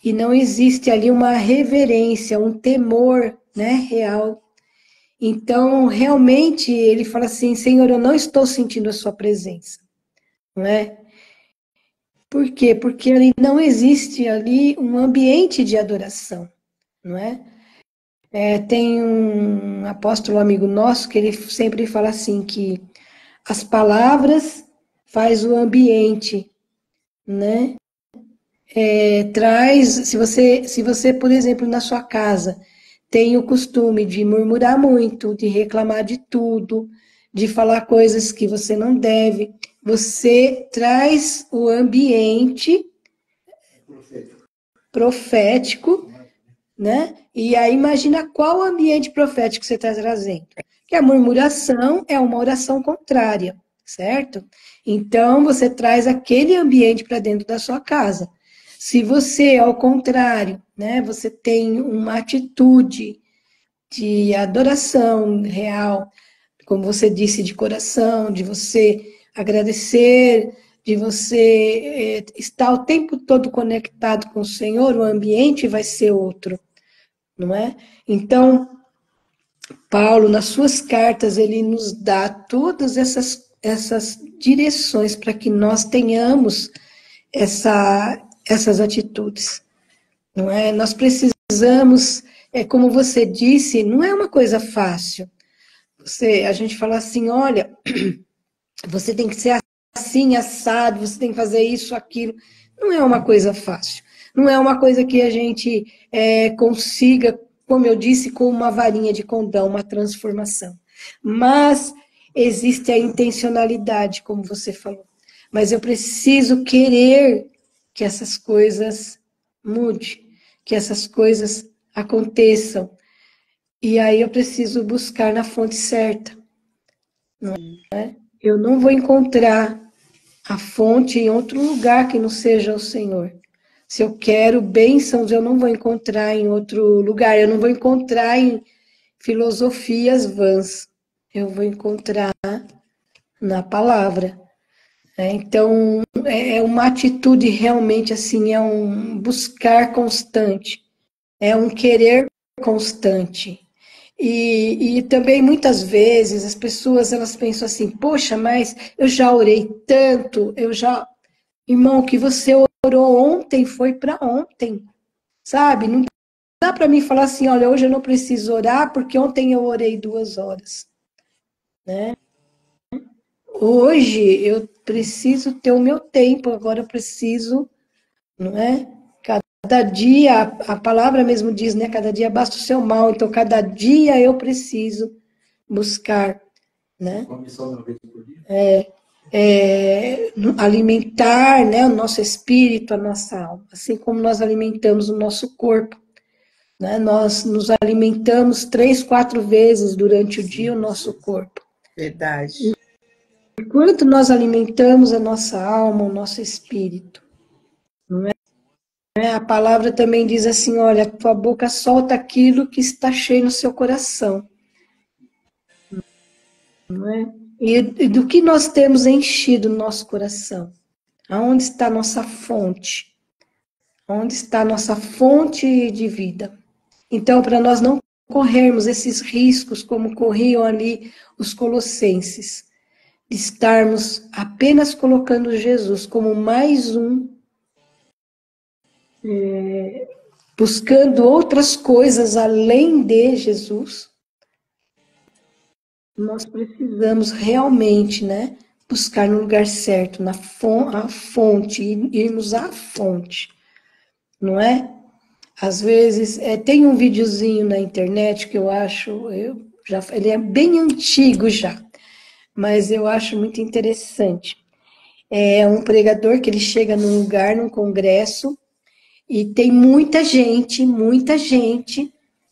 e não existe ali uma reverência, um temor, né, real. Então, realmente, ele fala assim, Senhor, eu não estou sentindo a sua presença, não é? Por quê? Porque ali não existe ali um ambiente de adoração, não é? Tem um apóstolo amigo nosso que ele sempre fala assim que as palavras faz o ambiente, né? Traz, se você, por exemplo, na sua casa tem o costume de murmurar muito, de reclamar de tudo, de falar coisas que você não deve, você traz o ambiente profético, né? E aí imagina qual ambiente profético você está trazendo. Que a murmuração é uma oração contrária, certo? Então você traz aquele ambiente para dentro da sua casa. Se você, ao contrário, né, você tem uma atitude de adoração real, como você disse, de coração, de você agradecer, de você estar o tempo todo conectado com o Senhor, o ambiente vai ser outro, não é? Então, Paulo, nas suas cartas, ele nos dá todas essas direções para que nós tenhamos essas atitudes, não é? Nós precisamos, como você disse, não é uma coisa fácil. A gente fala assim, olha, você tem que ser assim, assado, você tem que fazer isso, aquilo. Não é uma coisa fácil. Não é uma coisa que a gente consiga, como eu disse, com uma varinha de condão, uma transformação. Mas existe a intencionalidade, como você falou. Mas eu preciso querer que essas coisas mudem, que essas coisas aconteçam. E aí eu preciso buscar na fonte certa. Eu não vou encontrar a fonte em outro lugar que não seja o Senhor. Se eu quero bênçãos, eu não vou encontrar em outro lugar, eu não vou encontrar em filosofias vãs, eu vou encontrar na palavra. Então, é uma atitude realmente assim, é um buscar constante, é um querer constante. E também muitas vezes as pessoas elas pensam assim, poxa, mas eu já orei tanto, irmão, o que você orou ontem foi para ontem, sabe? Não dá para mim falar assim, olha, hoje eu não preciso orar porque ontem eu orei 2 horas, né? Hoje eu preciso ter o meu tempo, agora eu preciso, não é? Cada dia, a palavra mesmo diz, né? Cada dia basta o seu mal, então cada dia eu preciso buscar, né? Alimentar, né, o nosso espírito, a nossa alma, assim como nós alimentamos o nosso corpo, né? Nós nos alimentamos 3, 4 vezes durante o dia o nosso corpo. Verdade. Enquanto nós alimentamos a nossa alma, o nosso espírito, não é? A palavra também diz assim, olha, a tua boca solta aquilo que está cheio no seu coração, não é? E do que nós temos enchido o nosso coração? Aonde está a nossa fonte? Onde está a nossa fonte de vida? Então, para nós não corrermos esses riscos como corriam ali os colossenses, de estarmos apenas colocando Jesus como mais um, buscando outras coisas além de Jesus, nós precisamos realmente, né, buscar no lugar certo, na fonte, irmos à fonte, não é? Às vezes, tem um videozinho na internet que eu acho, ele é bem antigo já, mas eu acho muito interessante. É um pregador que ele chega num lugar, num congresso, e tem muita gente,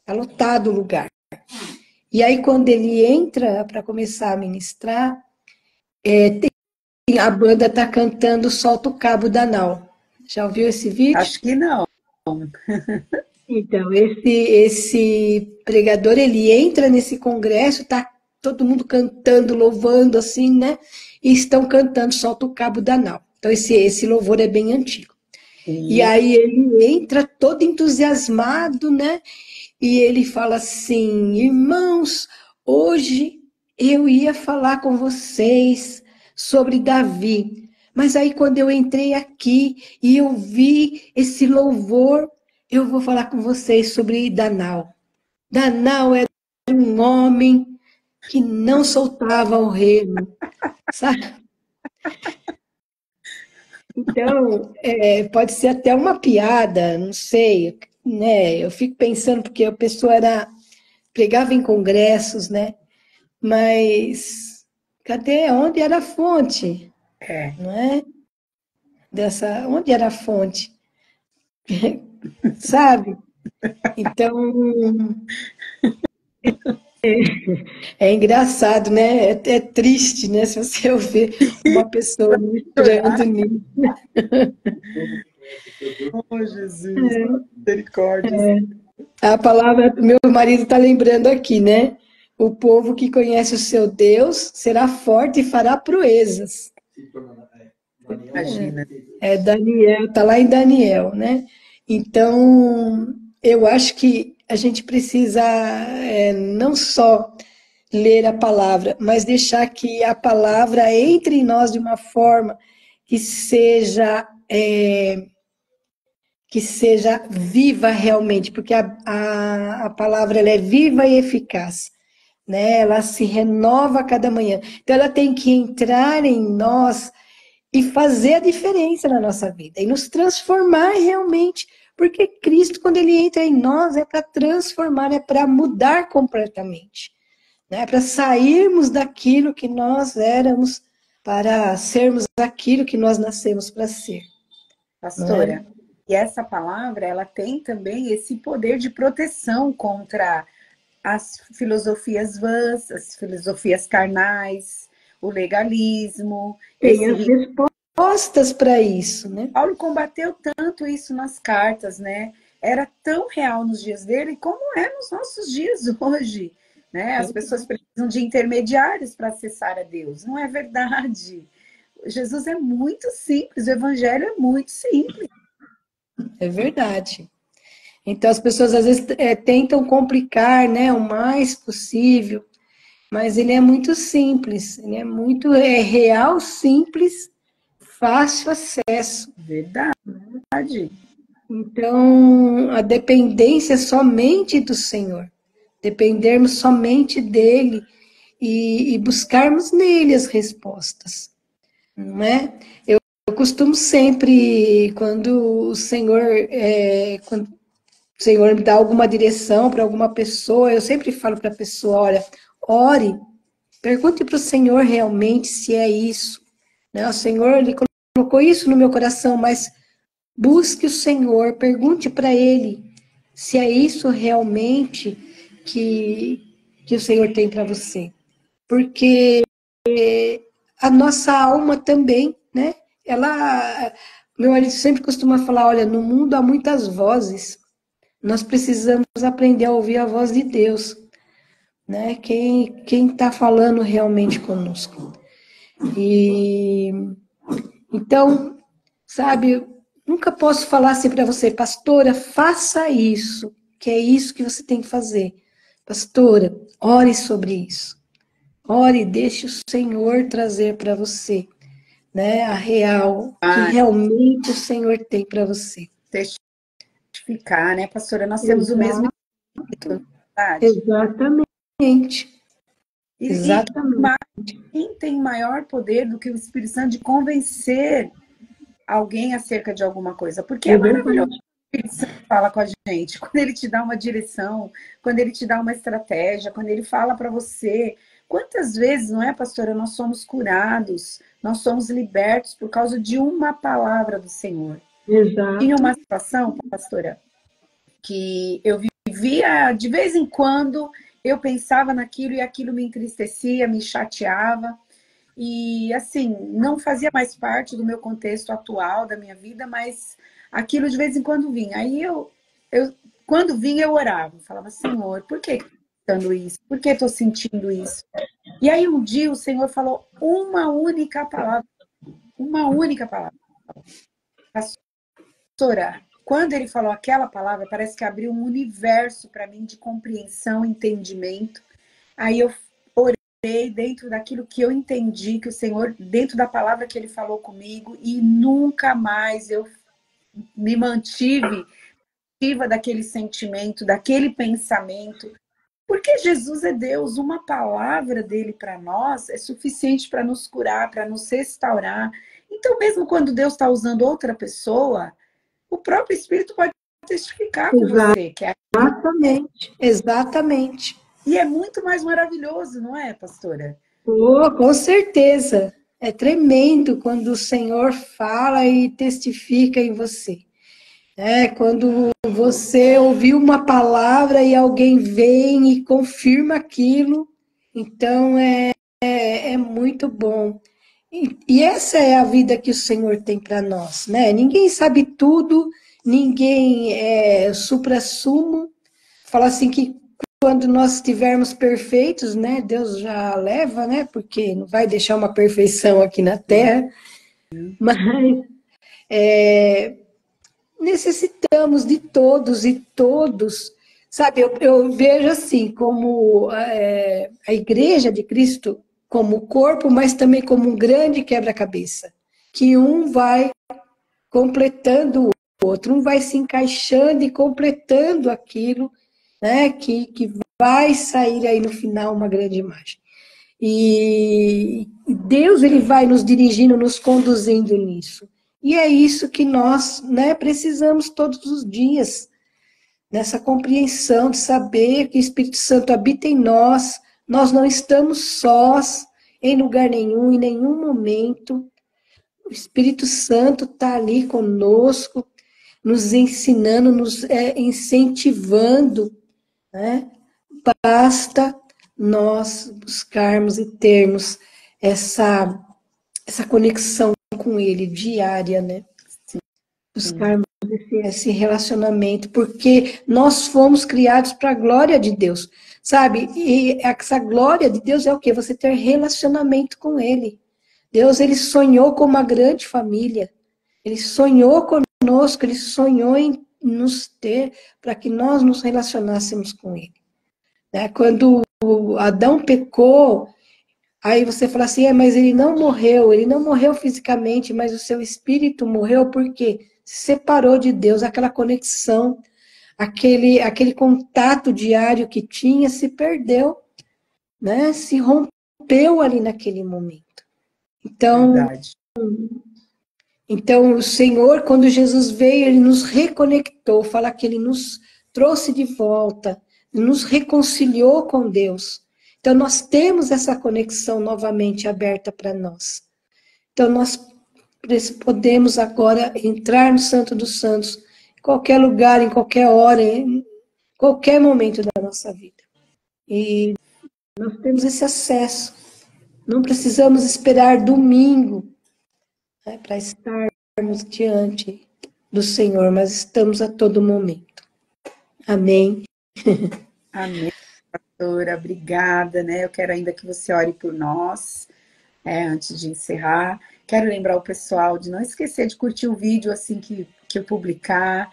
tá lotado o lugar. E aí, quando ele entra para começar a ministrar, a banda tá cantando Solta o Cabo da Nau. Já ouviu esse vídeo? Acho que não. Então, esse pregador, ele entra nesse congresso, tá todo mundo cantando, louvando, assim, né? E estão cantando Solta o Cabo da Nau. Então, esse louvor é bem antigo. E aí ele entra todo entusiasmado, né? E ele fala assim: irmãos, hoje eu ia falar com vocês sobre Davi, mas aí quando eu entrei aqui e eu vi esse louvor, eu vou falar com vocês sobre Danal. Danal era um homem que não soltava o remo, sabe? Então, pode ser até uma piada, não sei, né? Eu fico pensando porque a pessoa pregava em congressos, né? Mas cadê? Onde era a fonte? Não é? Onde era a fonte? Sabe? Então, é engraçado, né? É triste, né? Se você ouvir uma pessoa ministrando nisso. Oh, Jesus, misericórdia. A palavra, meu marido está lembrando aqui, né? O povo que conhece o seu Deus será forte e fará proezas. Imagina. Daniel, está lá em Daniel, né? Então, eu acho que a gente precisa não só ler a palavra, mas deixar que a palavra entre em nós de uma forma que seja viva realmente, porque a palavra ela é viva e eficaz, né? Ela se renova a cada manhã. Então, ela tem que entrar em nós e fazer a diferença na nossa vida e nos transformar realmente, porque Cristo, quando ele entra em nós, é para transformar, é para mudar completamente, né? É para sairmos daquilo que nós éramos, para sermos aquilo que nós nascemos para ser. Pastora, e essa palavra, ela tem também esse poder de proteção contra as filosofias vãs, as filosofias carnais, o legalismo. Tem as respostas para isso, né? Paulo combateu tanto isso nas cartas, né? Era tão real nos dias dele como é nos nossos dias hoje, né? As pessoas precisam de intermediários para acessar a Deus. Não é verdade. Jesus é muito simples, o evangelho é muito simples. É verdade. Então as pessoas às vezes tentam complicar, né, o mais possível, mas ele é muito simples, ele é muito real, simples, fácil acesso. Verdade. Então a dependência é somente do Senhor, dependermos somente dele e buscarmos nele as respostas, não é? Eu costumo sempre, quando o Senhor me dá alguma direção para alguma pessoa, eu sempre falo para a pessoa, olha, ore, pergunte para o Senhor realmente se é isso. Né? O Senhor, ele colocou isso no meu coração, mas busque o Senhor, pergunte para Ele se é isso realmente que o Senhor tem para você. Porque a nossa alma também, né? Meu marido sempre costuma falar, olha, no mundo há muitas vozes, nós precisamos aprender a ouvir a voz de Deus, né? Quem está falando realmente conosco. E então, sabe, nunca posso falar assim para você, pastora, faça isso, que é isso que você tem que fazer. Pastora, ore sobre isso. Ore, deixe o Senhor trazer para você, né, a real, que Ah, realmente o Senhor tem para você. testificar, né, pastora? Nós temos o mesmo Exato, espírito, na verdade. exatamente, E exatamente. quem tem maior poder do que o Espírito Santo de convencer alguém acerca de alguma coisa? Porque É é maravilhoso verdade. o Espírito Santo fala com a gente, quando ele te dá uma direção, quando ele te dá uma estratégia, quando ele fala para você. Quantas vezes, não é, pastora, nós somos curados, nós somos libertos por causa de uma palavra do Senhor. Tinha Exato. uma situação, pastora, que eu vivia de vez em quando, eu pensava naquilo e aquilo me entristecia, me chateava. E assim, não fazia mais parte do meu contexto atual, da minha vida, mas aquilo de vez em quando vinha. Aí quando vinha, eu orava, falava, Senhor, por que estou sentindo isso? Por que estou sentindo isso? E aí um dia o Senhor falou uma única palavra, pastora. Quando ele falou aquela palavra, parece que abriu um universo para mim de compreensão, entendimento. Aí eu orei dentro daquilo que eu entendi, que o Senhor, dentro da palavra que ele falou comigo, e nunca mais eu me mantive ativa daquele sentimento, daquele pensamento. Porque Jesus é Deus, uma palavra dele para nós é suficiente para nos curar, para nos restaurar. Então, mesmo quando Deus está usando outra pessoa, o próprio Espírito pode testificar com você, que é aquilo. Exatamente, exatamente. E é muito mais maravilhoso, não é, pastora? Oh, com certeza. É tremendo quando o Senhor fala e testifica em você. É quando você ouviu uma palavra e alguém vem e confirma aquilo. Então é muito bom. E essa é a vida que o Senhor tem para nós, né? Ninguém sabe tudo, ninguém é supra-sumo. Fala assim que quando nós estivermos perfeitos, né, Deus já leva, né, porque não vai deixar uma perfeição aqui na Terra, mas é, necessitamos de todos e todos, sabe, eu vejo assim, como a Igreja de Cristo, como corpo, mas também como um grande quebra-cabeça, que um vai completando o outro, um vai se encaixando e completando aquilo, né, que vai sair aí no final uma grande imagem. E Deus ele vai nos dirigindo, nos conduzindo nisso. E é isso que nós, né, precisamos todos os dias, nessa compreensão de saber que o Espírito Santo habita em nós, nós não estamos sós em lugar nenhum, em nenhum momento. O Espírito Santo está ali conosco, nos ensinando, nos incentivando, né? Basta nós buscarmos e termos essa conexão com Ele diária, né? Sim. Buscarmos esse relacionamento, porque nós fomos criados para a glória de Deus, sabe? E essa glória de Deus é o quê? Você ter relacionamento com Ele. Deus, Ele sonhou com uma grande família. Ele sonhou conosco, Ele sonhou em nos ter para que nós nos relacionássemos com Ele. Né? Quando Adão pecou, aí você fala assim, mas ele não morreu fisicamente, mas o seu espírito morreu porque se separou de Deus, aquela conexão, aquele contato diário que tinha se perdeu, né? Se rompeu ali naquele momento. Então, Verdade. Então, o Senhor, quando Jesus veio, ele nos reconectou, fala que ele nos trouxe de volta, nos reconciliou com Deus. Então, nós temos essa conexão novamente aberta para nós. Então, nós podemos agora entrar no Santo dos Santos, em qualquer lugar, em qualquer hora, em qualquer momento da nossa vida. E nós temos esse acesso. Não precisamos esperar domingo, né, para estarmos diante do Senhor, mas estamos a todo momento. Amém. Amém. Pastora, obrigada, né? Eu quero ainda que você ore por nós, antes de encerrar. Quero lembrar o pessoal de não esquecer de curtir o vídeo assim que eu publicar.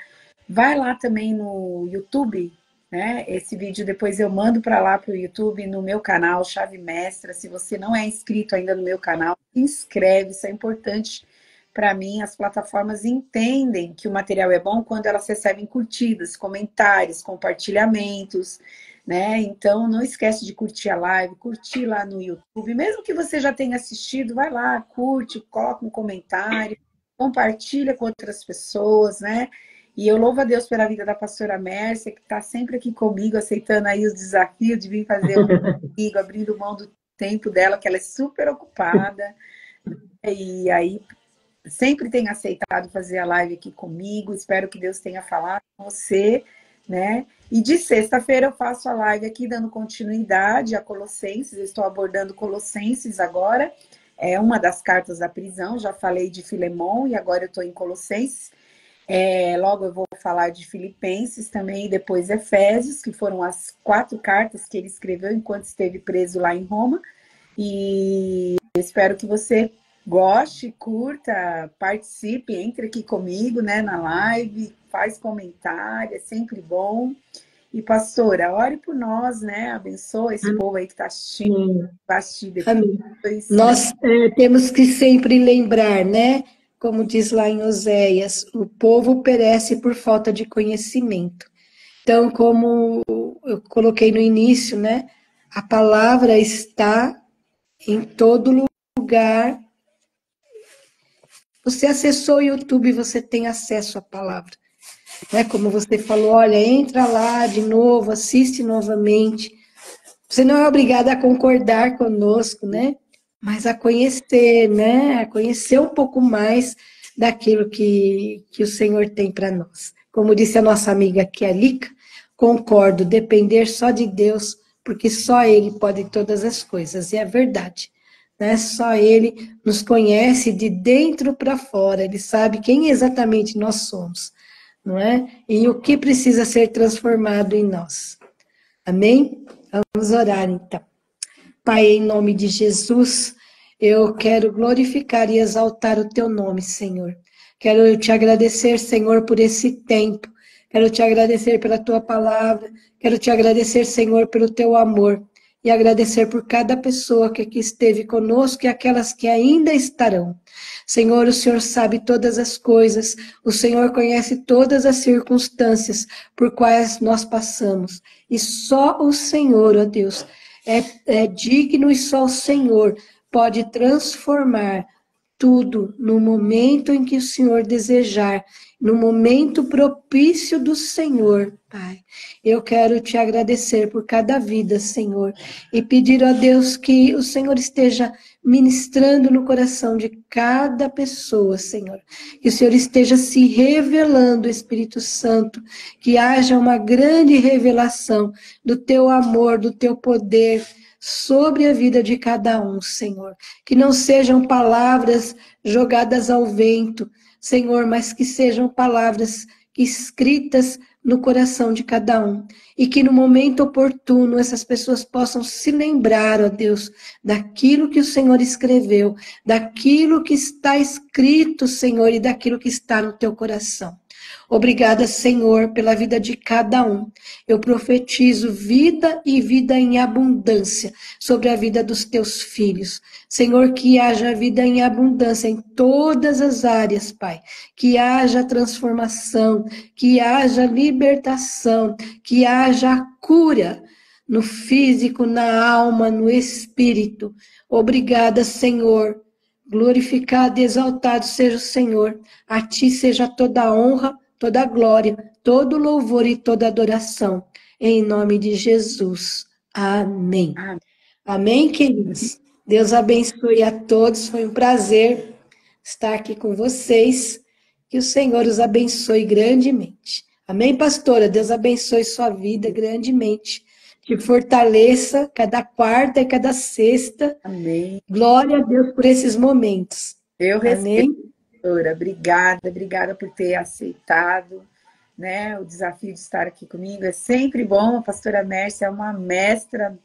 Vai lá também no YouTube, né? Esse vídeo depois eu mando para lá para o YouTube, no meu canal, Chave Mestra. Se você não é inscrito ainda no meu canal, se inscreve, isso é importante para mim. As plataformas entendem que o material é bom quando elas recebem curtidas, comentários, compartilhamentos, né? Então não esquece de curtir a live, curtir lá no YouTube, mesmo que você já tenha assistido, vai lá, curte, coloca um comentário, compartilha com outras pessoas, né? E eu louvo a Deus pela vida da pastora Mércia, que está sempre aqui comigo, aceitando aí os desafios de vir fazer comigo, abrindo mão do tempo dela, que ela é super ocupada. E aí sempre tem aceitado fazer a live aqui comigo. Espero que Deus tenha falado com você, né? E de sexta-feira eu faço a live aqui dando continuidade a Colossenses. Eu estou abordando Colossenses agora. É uma das cartas da prisão. Já falei de Filemon e agora eu estou em Colossenses. Logo eu vou falar de Filipenses também, e depois Efésios, que foram as 4 cartas que ele escreveu enquanto esteve preso lá em Roma. E espero que você goste, curta, participe, entre aqui comigo, né, na live, faz comentário, é sempre bom. E pastora, ore por nós, né? Abençoa esse povo aí que está assistindo, vai assistir Amém. depois, né? Nós temos que sempre lembrar, né? Como diz lá em Oséias, o povo perece por falta de conhecimento. Então, como eu coloquei no início, né? A palavra está em todo lugar. Você acessou o YouTube, você tem acesso à palavra. Né? Como você falou, olha, entra lá de novo, assiste novamente. Você não é obrigada a concordar conosco, né? Mas a conhecer, né? A conhecer um pouco mais daquilo que o Senhor tem para nós. Como disse a nossa amiga Kialika, concordo, depender só de Deus, porque só Ele pode todas as coisas, e é verdade. Né? Só Ele nos conhece de dentro para fora, Ele sabe quem exatamente nós somos, não é? E o que precisa ser transformado em nós. Amém? Vamos orar então. Pai, em nome de Jesus, eu quero glorificar e exaltar o teu nome, Senhor. Quero te agradecer, Senhor, por esse tempo. Quero te agradecer pela tua palavra. Quero te agradecer, Senhor, pelo teu amor. E agradecer por cada pessoa que aqui esteve conosco e aquelas que ainda estarão. Senhor, o Senhor sabe todas as coisas. O Senhor conhece todas as circunstâncias por quais nós passamos. E só o Senhor, ó Deus, é digno, e só o Senhor pode transformar tudo no momento em que o Senhor desejar, no momento propício do Senhor, Pai. Eu quero te agradecer por cada vida, Senhor, e pedir a Deus que o Senhor esteja ministrando no coração de cada pessoa, Senhor. Que o Senhor esteja se revelando, Espírito Santo, que haja uma grande revelação do teu amor, do teu poder sobre a vida de cada um, Senhor. Que não sejam palavras jogadas ao vento, Senhor, mas que sejam palavras escritas no coração de cada um. E que no momento oportuno essas pessoas possam se lembrar, ó Deus, daquilo que o Senhor escreveu, daquilo que está escrito, Senhor, e daquilo que está no teu coração. Obrigada, Senhor, pela vida de cada um. Eu profetizo vida e vida em abundância sobre a vida dos teus filhos. Senhor, que haja vida em abundância em todas as áreas, Pai. Que haja transformação, que haja libertação, que haja cura no físico, na alma, no espírito. Obrigada, Senhor. Glorificado e exaltado seja o Senhor. A ti seja toda a honra, toda a glória, todo louvor e toda adoração. Em nome de Jesus. Amém. Amém, queridos? Deus abençoe a todos. Foi um prazer estar aqui com vocês. Que o Senhor os abençoe grandemente. Amém, pastora? Deus abençoe sua vida grandemente. Te fortaleça cada quarta e cada sexta. Amém. Glória a Deus por esses momentos. Eu Amém? respeito, pastora. Obrigada por ter aceitado, né, o desafio de estar aqui comigo. É sempre bom. A pastora Mércia é uma mestra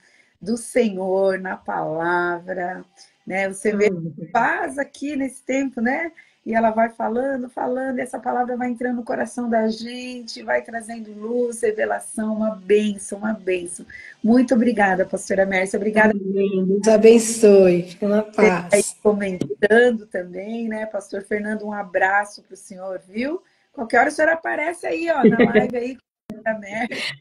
do Senhor na palavra, né? Você vê paz aqui nesse tempo, né? E ela vai falando, falando, e essa palavra vai entrando no coração da gente, vai trazendo luz, revelação, uma bênção, uma bênção. Muito obrigada, pastora Mércia. Obrigada Amém. Deus abençoe. Fica na por estar aí paz. comentando também, né? Pastor Fernando, um abraço para o senhor, viu? Qualquer hora o senhor aparece aí, ó, na live aí com a pastora Mércia.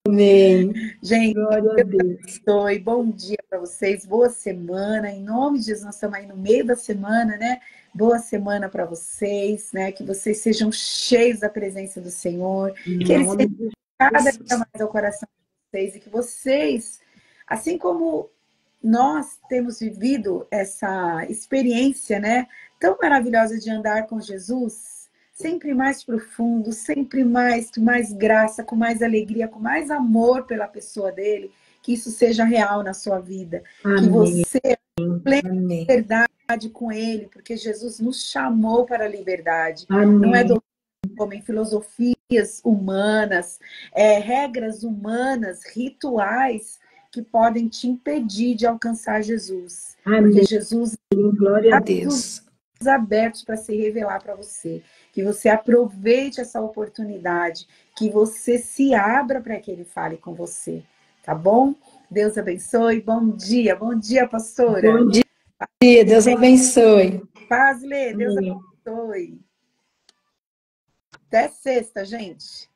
Amém. Gente, Glória a Deus. oi, bom dia para vocês, boa semana. Em nome de Jesus, nós estamos aí no meio da semana, né? Boa semana para vocês, né? Que vocês sejam cheios da presença do Senhor, Em que Ele nome seja de cada dia Jesus. mais ao coração de vocês e que vocês, assim como nós temos vivido essa experiência, né, tão maravilhosa de andar com Jesus, sempre mais profundo, sempre mais, com mais graça, com mais alegria, com mais amor pela pessoa dele, que isso seja real na sua vida, que Amém. você plena Amém. liberdade com ele, porque Jesus nos chamou para a liberdade, não é Amém. do homem, filosofias humanas, regras humanas, rituais que podem te impedir de alcançar Jesus. Porque Amém. Jesus Glória a está os Deus. abertos para se revelar para você. Que você aproveite essa oportunidade, que você se abra para que ele fale com você. Tá bom? Deus abençoe. Bom dia, pastora. Bom dia. Deus abençoe. Paz, Lê. Deus Amém. abençoe. Até sexta, gente.